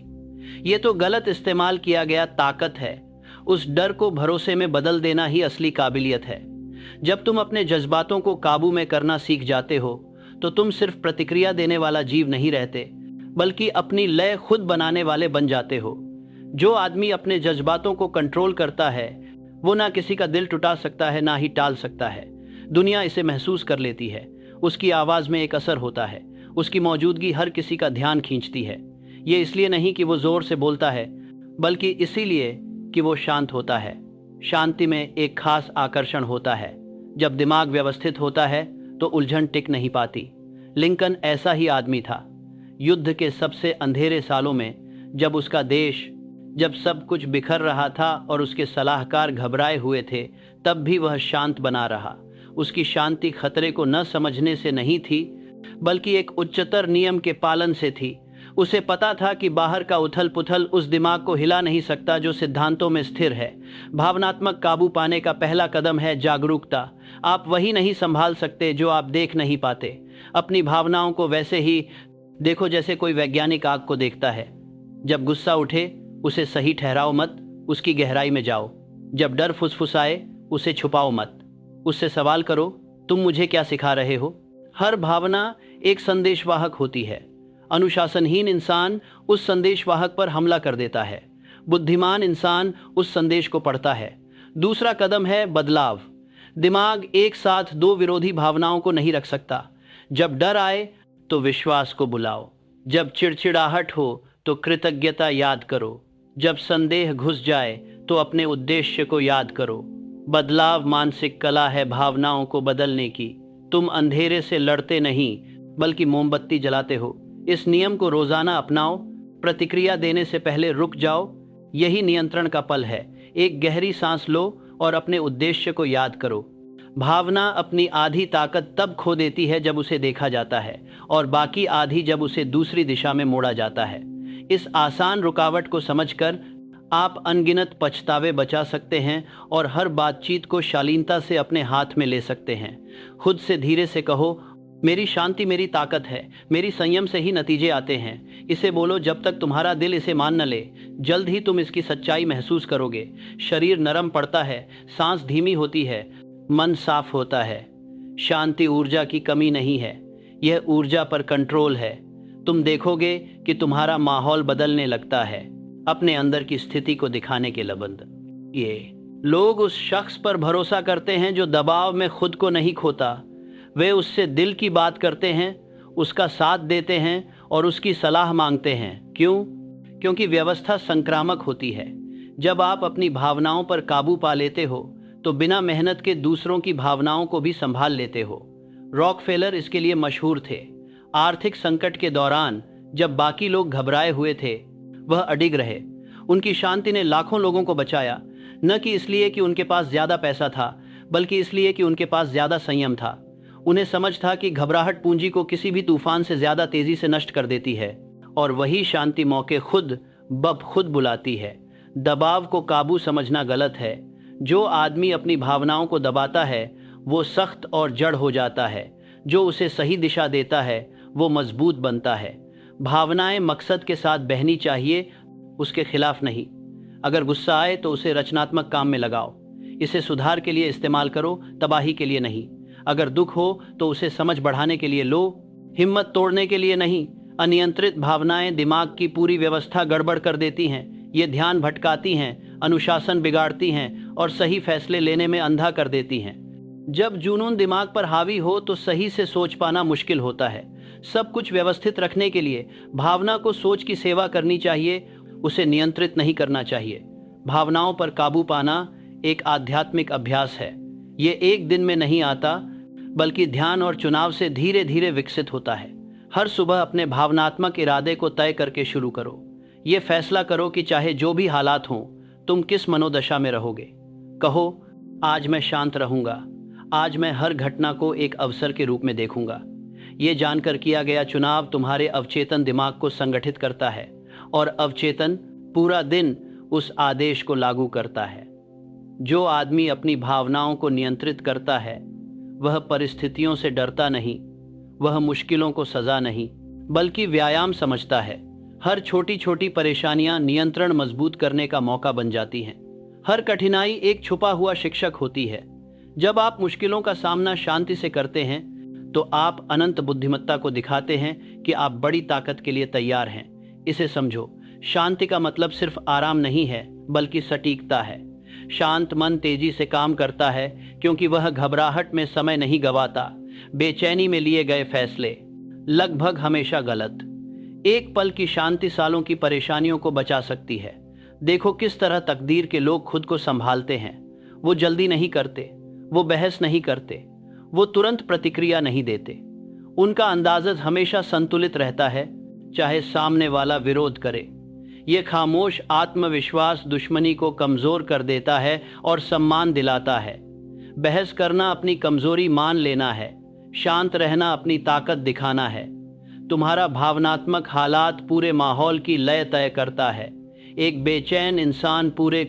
ये तो गलत इस्तेमाल किया गया ताकत है। उस डर को भरोसे में बदल देना ही असली काबिलियत है। जब तुम अपने जज्बातों को काबू में करना सीख जाते हो तो तुम सिर्फ प्रतिक्रिया देने वाला जीव नहीं रहते बल्कि अपनी लय खुद बनाने वाले बन जाते हो। जो आदमी अपने जज्बातों को कंट्रोल करता है वो ना किसी का दिल टुटा सकता है, ना ही टाल सकता है। दुनिया इसे महसूस कर लेती है। उसकी आवाज़ में एक असर होता है। उसकी मौजूदगी हर किसी का ध्यान खींचती है। ये इसलिए नहीं कि वो ज़ोर से बोलता है, बल्कि इसीलिए कि वो शांत होता है। शांति में एक खास आकर्षण होता है। जब दिमाग व्यवस्थित होता है तो उलझन टिक नहीं पाती। लिंकन ऐसा ही आदमी था। युद्ध के सबसे अंधेरे सालों में, जब सब कुछ बिखर रहा था और उसके सलाहकार घबराए हुए थे, तब भी वह शांत बना रहा। उसकी शांति खतरे को न समझने से नहीं थी, बल्कि एक उच्चतर नियम के पालन से थी। उसे पता था कि बाहर का उथल पुथल उस दिमाग को हिला नहीं सकता जो सिद्धांतों में स्थिर है। भावनात्मक काबू पाने का पहला कदम है जागरूकता। आप वही नहीं संभाल सकते जो आप देख नहीं पाते। अपनी भावनाओं को वैसे ही देखो जैसे कोई वैज्ञानिक आग को देखता है। जब गुस्सा उठे उसे सही ठहराओ मत, उसकी गहराई में जाओ। जब डर फुसफुसाए उसे छुपाओ मत, उससे सवाल करो, तुम मुझे क्या सिखा रहे हो। हर भावना एक संदेशवाहक होती है। अनुशासनहीन इंसान उस संदेशवाहक पर हमला कर देता है। बुद्धिमान इंसान उस संदेश को पढ़ता है। दूसरा कदम है बदलाव। दिमाग एक साथ दो विरोधी भावनाओं को नहीं रख सकता। जब डर आए तो विश्वास को बुलाओ। जब चिड़चिड़ाहट हो तो कृतज्ञता याद करो। जब संदेह घुस जाए तो अपने उद्देश्य को याद करो। बदलाव मानसिक कला है भावनाओं को बदलने की। तुम अंधेरे से लड़ते नहीं, बल्कि मोमबत्ती जलाते हो। इस नियम को रोजाना अपनाओ। प्रतिक्रिया देने से पहले रुक जाओ। यही नियंत्रण का पल है। एक गहरी सांस लो और अपने उद्देश्य को याद करो। भावना अपनी आधी ताकत तब खो देती है जब उसे देखा जाता है, और बाकी आधी जब उसे दूसरी दिशा में मोड़ा जाता है। इस आसान रुकावट को समझकर आप अनगिनत पछतावे बचा सकते हैं और हर बातचीत को शालीनता से अपने हाथ में ले सकते हैं। खुद से धीरे से कहो, मेरी शांति मेरी ताकत है, मेरी संयम से ही नतीजे आते हैं। इसे बोलो जब तक तुम्हारा दिल इसे मान न ले। जल्द ही तुम इसकी सच्चाई महसूस करोगे। शरीर नरम पड़ता है, सांस धीमी होती है, मन साफ होता है। शांति ऊर्जा की कमी नहीं है, यह ऊर्जा पर कंट्रोल है। तुम देखोगे कि तुम्हारा माहौल बदलने लगता है। अपने अंदर की स्थिति को दिखाने के लबंद ये लोग उस शख्स पर भरोसा करते हैं जो दबाव में खुद को नहीं खोता। वे उससे दिल की बात करते हैं, उसका साथ देते हैं और उसकी सलाह मांगते हैं। क्यों? क्योंकि व्यवस्था संक्रामक होती है। जब आप अपनी भावनाओं पर काबू पा लेते हो तो बिना मेहनत के दूसरों की भावनाओं को भी संभाल लेते हो। रॉकफेलर इसके लिए मशहूर थे। आर्थिक संकट के दौरान जब बाकी लोग घबराए हुए थे, वह अडिग रहे। उनकी शांति ने लाखों लोगों को बचाया, न कि इसलिए कि उनके पास ज्यादा पैसा था, बल्कि इसलिए कि उनके पास ज्यादा संयम था। उन्हें समझ था कि घबराहट पूंजी को किसी भी तूफान से ज्यादा तेजी से नष्ट कर देती है, और वही शांति मौके खुद ब खुद बुलाती है। दबाव को काबू समझना गलत है। जो आदमी अपनी भावनाओं को दबाता है वो सख्त और जड़ हो जाता है। जो उसे सही दिशा देता है वो मजबूत बनता है। भावनाएं मकसद के साथ बहनी चाहिए, उसके खिलाफ नहीं। अगर गुस्सा आए तो उसे रचनात्मक काम में लगाओ। इसे सुधार के लिए इस्तेमाल करो, तबाही के लिए नहीं। अगर दुख हो तो उसे समझ बढ़ाने के लिए लो, हिम्मत तोड़ने के लिए नहीं। अनियंत्रित भावनाएं दिमाग की पूरी व्यवस्था गड़बड़ कर देती हैं। ये ध्यान भटकाती हैं, अनुशासन बिगाड़ती हैं और सही फैसले लेने में अंधा कर देती हैं। जब जुनून दिमाग पर हावी हो तो सही से सोच पाना मुश्किल होता है। सब कुछ व्यवस्थित रखने के लिए भावना को सोच की सेवा करनी चाहिए, उसे नियंत्रित नहीं करना चाहिए। भावनाओं पर काबू पाना एक आध्यात्मिक अभ्यास है। ये एक दिन में नहीं आता, बल्कि ध्यान और चुनाव से धीरे धीरे विकसित होता है। हर सुबह अपने भावनात्मक इरादे को तय करके शुरू करो। ये फैसला करो कि चाहे जो भी हालात हों, तुम किस मनोदशा में रहोगे। कहो, आज मैं शांत रहूंगा, आज मैं हर घटना को एक अवसर के रूप में देखूंगा। ये जानकर किया गया चुनाव तुम्हारे अवचेतन दिमाग को संगठित करता है, और अवचेतन पूरा दिन उस आदेश को लागू करता है। जो आदमी अपनी भावनाओं को नियंत्रित करता है वह परिस्थितियों से डरता नहीं, वह मुश्किलों को सजा नहीं बल्कि व्यायाम समझता है। हर छोटी छोटी परेशानियां नियंत्रण मजबूत करने का मौका बन जाती हैं। हर कठिनाई एक छुपा हुआ शिक्षक होती है। जब आप मुश्किलों का सामना शांति से करते हैं तो आप अनंत बुद्धिमत्ता को दिखाते हैं कि आप बड़ी ताकत के लिए तैयार हैं। इसे समझो, शांति का मतलब सिर्फ आराम नहीं है, बल्कि सटीकता है। शांत मन तेजी से काम करता है, क्योंकि वह घबराहट में समय नहीं गवाता। बेचैनी में लिए गए फैसले लगभग हमेशा गलत। एक पल की शांति सालों की परेशानियों को बचा सकती है। देखो किस तरह तकदीर के लोग खुद को संभालते हैं। वो जल्दी नहीं करते, वो बहस नहीं करते, वो तुरंत प्रतिक्रिया नहीं देते। उनका अंदाज़ हमेशा संतुलित रहता है, चाहे सामने वाला विरोध करे। ये खामोश आत्मविश्वास दुश्मनी को कमज़ोर कर देता है और सम्मान दिलाता है। बहस करना अपनी कमज़ोरी मान लेना है, शांत रहना अपनी ताकत दिखाना है। तुम्हारा भावनात्मक हालात पूरे माहौल की लय तय करता है। एक बेचैन इंसान पूरे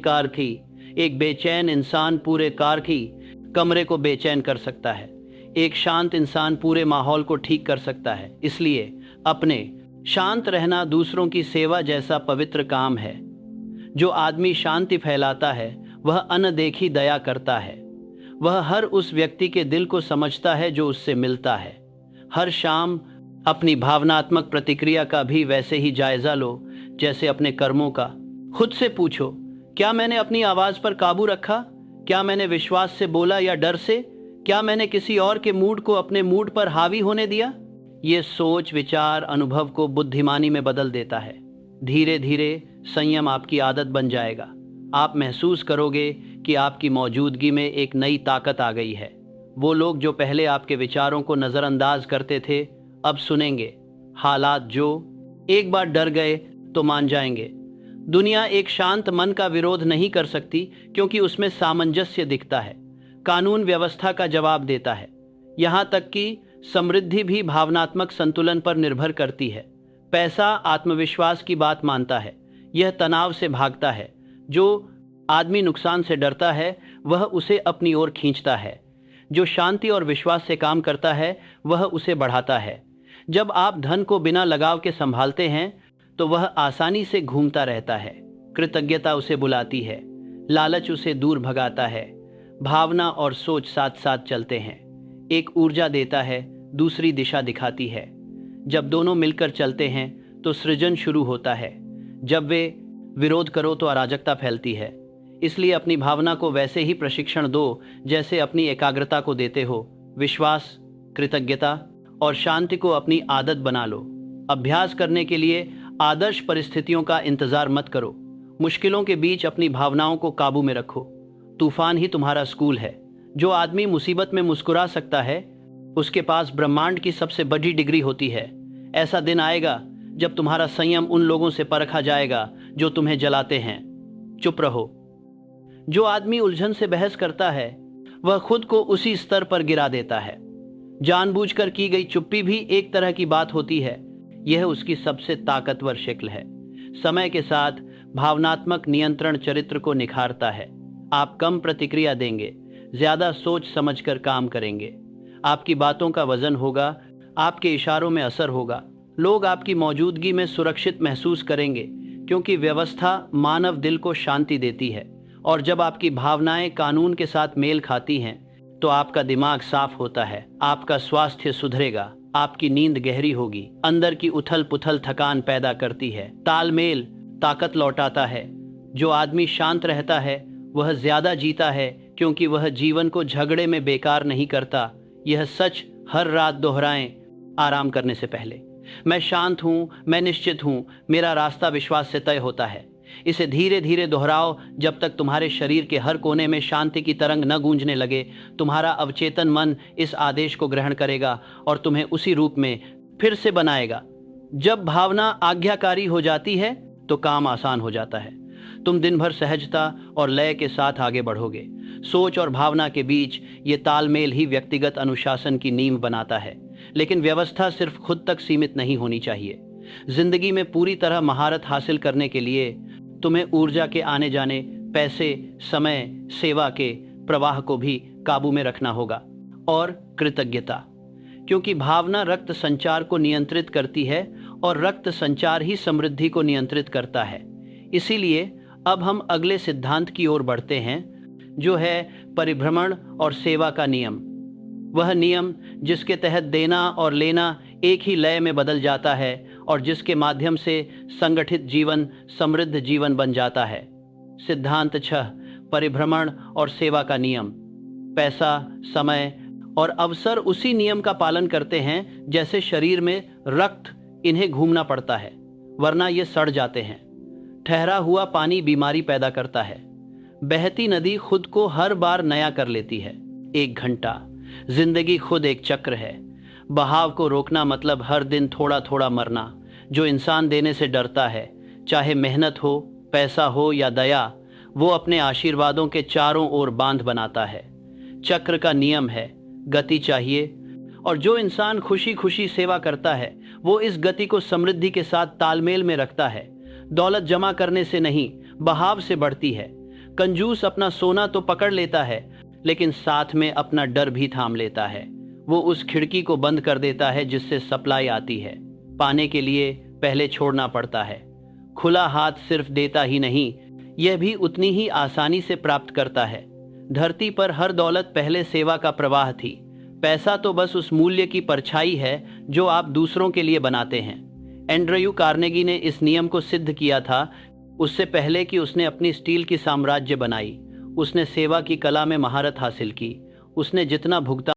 कार की कमरे को बेचैन कर सकता है। एक शांत इंसान पूरे माहौल को ठीक कर सकता है। इसलिए अपने शांत रहना दूसरों की सेवा जैसा पवित्र काम है। जो आदमी शांति फैलाता है वह अनदेखी दया करता है। वह हर उस व्यक्ति के दिल को समझता है जो उससे मिलता है। हर शाम अपनी भावनात्मक प्रतिक्रिया का भी वैसे ही जायजा लो जैसे अपने कर्मों का। खुद से पूछो, क्या मैंने अपनी आवाज़ पर काबू रखा? क्या मैंने विश्वास से बोला या डर से? क्या मैंने किसी और के मूड को अपने मूड पर हावी होने दिया? ये सोच विचार अनुभव को बुद्धिमानी में बदल देता है। धीरे धीरे संयम आपकी आदत बन जाएगा। आप महसूस करोगे कि आपकी मौजूदगी में एक नई ताकत आ गई है। वो लोग जो पहले आपके विचारों को नज़रअंदाज करते थे, अब सुनेंगे। हालात जो एक बार डर गए तो मान जाएंगे। दुनिया एक शांत मन का विरोध नहीं कर सकती, क्योंकि उसमें सामंजस्य दिखता है। कानून व्यवस्था का जवाब देता है। यहाँ तक कि समृद्धि भी भावनात्मक संतुलन पर निर्भर करती है। पैसा आत्मविश्वास की बात मानता है, यह तनाव से भागता है। जो आदमी नुकसान से डरता है वह उसे अपनी ओर खींचता है। जो शांति और विश्वास से काम करता है वह उसे बढ़ाता है। जब आप धन को बिना लगाव के संभालते हैं तो वह आसानी से घूमता रहता है। कृतज्ञता उसे बुलाती है, लालच उसे दूर भगाता है। भावना और सोच साथ साथ चलते हैं। एक ऊर्जा देता है, दूसरी दिशा दिखाती है। जब दोनों मिलकर चलते हैं तो सृजन शुरू होता है। जब वे विरोध करो तो अराजकता फैलती है। इसलिए अपनी भावना को वैसे ही प्रशिक्षण दो जैसे अपनी एकाग्रता को देते हो। विश्वास, कृतज्ञता और शांति को अपनी आदत बना लो। अभ्यास करने के लिए आदर्श परिस्थितियों का इंतजार मत करो। मुश्किलों के बीच अपनी भावनाओं को काबू में रखो। तूफान ही तुम्हारा स्कूल है। जो आदमी मुसीबत में मुस्कुरा सकता है उसके पास ब्रह्मांड की सबसे बड़ी डिग्री होती है। ऐसा दिन आएगा जब तुम्हारा संयम उन लोगों से परखा जाएगा जो तुम्हें जलाते हैं। चुप रहो। जो आदमी उलझन से बहस करता है वह खुद को उसी स्तर पर गिरा देता है। जानबूझकर की गई चुप्पी भी एक तरह की बात होती है। यह उसकी सबसे ताकतवर शक्ल है। समय के साथ भावनात्मक नियंत्रण चरित्र को निखारता है। आप कम प्रतिक्रिया देंगे, ज्यादा सोच समझकर काम करेंगे। आपकी बातों का वजन होगा, आपके इशारों में असर होगा। लोग आपकी मौजूदगी में सुरक्षित महसूस करेंगे, क्योंकि व्यवस्था मानव दिल को शांति देती है। और जब आपकी भावनाएं कानून के साथ मेल खाती हैं तो आपका दिमाग साफ होता है, आपका स्वास्थ्य सुधरेगा, आपकी नींद गहरी होगी। अंदर की उथल पुथल थकान पैदा करती है। तालमेल ताकत लौटाता है। जो आदमी शांत रहता है वह ज्यादा जीता है, क्योंकि वह जीवन को झगड़े में बेकार नहीं करता। यह सच हर रात दोहराएं आराम करने से पहले। मैं शांत हूँ, मैं निश्चित हूँ, मेरा रास्ता विश्वास से तय होता है। इसे धीरे धीरे दोहराओ जब तक तुम्हारे शरीर के हर कोने में शांति की तरंग न गूंजने लगे। तुम्हारा अवचेतन मन इस आदेश को ग्रहण करेगा और तुम्हें उसी रूप में फिर से बनाएगा। जब भावना आज्ञाकारी हो जाती है तो काम आसान हो जाता है। तुम दिन भर सहजता और लय के साथ आगे बढ़ोगे। सोच और भावना के बीच ये तालमेल ही व्यक्तिगत अनुशासन की नींव बनाता है। लेकिन व्यवस्था सिर्फ खुद तक सीमित नहीं होनी चाहिए। जिंदगी में पूरी तरह महारत हासिल करने के लिए तुम्हें ऊर्जा के आने जाने, पैसे, समय, सेवा के प्रवाह को भी काबू में रखना होगा। और कृतज्ञता, क्योंकि भावना रक्त संचार को नियंत्रित करती है और रक्त संचार ही समृद्धि को नियंत्रित करता है। इसीलिए अब हम अगले सिद्धांत की ओर बढ़ते हैं, जो है परिभ्रमण और सेवा का नियम। वह नियम जिसके तहत देना और लेना एक ही लय में बदल जाता है और जिसके माध्यम से संगठित जीवन समृद्ध जीवन बन जाता है। सिद्धांत 6, परिभ्रमण और सेवा का नियम। पैसा, समय और अवसर उसी नियम का पालन करते हैं जैसे शरीर में रक्त, इन्हें घूमना पड़ता है, वरना ये सड़ जाते हैं। ठहरा हुआ पानी बीमारी पैदा करता है। बहती नदी खुद को हर बार नया कर लेती है। 1 घंटा। जिंदगी खुद एक चक्र है। बहाव को रोकना मतलब हर दिन थोड़ा थोड़ा मरना। जो इंसान देने से डरता है, चाहे मेहनत हो, पैसा हो या दया, वो अपने आशीर्वादों के चारों ओर बांध बनाता है। चक्र का नियम है, गति चाहिए, और जो इंसान खुशी खुशी सेवा करता है वो इस गति को समृद्धि के साथ तालमेल में रखता है। दौलत जमा करने से नहीं, बहाव से बढ़ती है। कंजूस अपना सोना तो पकड़ लेता है, लेकिन साथ में अपना डर भी थाम लेता है। वो उस खिड़की को बंद कर देता है जिससे सप्लाई आती है। पाने के लिए पहले छोड़ना पड़ता है। खुला हाथ सिर्फ देता ही नहीं, यह भी उतनी ही आसानी से प्राप्त करता है। धरती पर हर दौलत पहले सेवा का प्रवाह थी। पैसा तो बस उस मूल्य की परछाई है जो आप दूसरों के लिए बनाते हैं। एंड्रयू कार्नेगी ने इस नियम को सिद्ध किया था उससे पहले कि उसने अपनी स्टील की साम्राज्य बनाई। उसने सेवा की कला में महारत हासिल की। उसने जितना भुगतान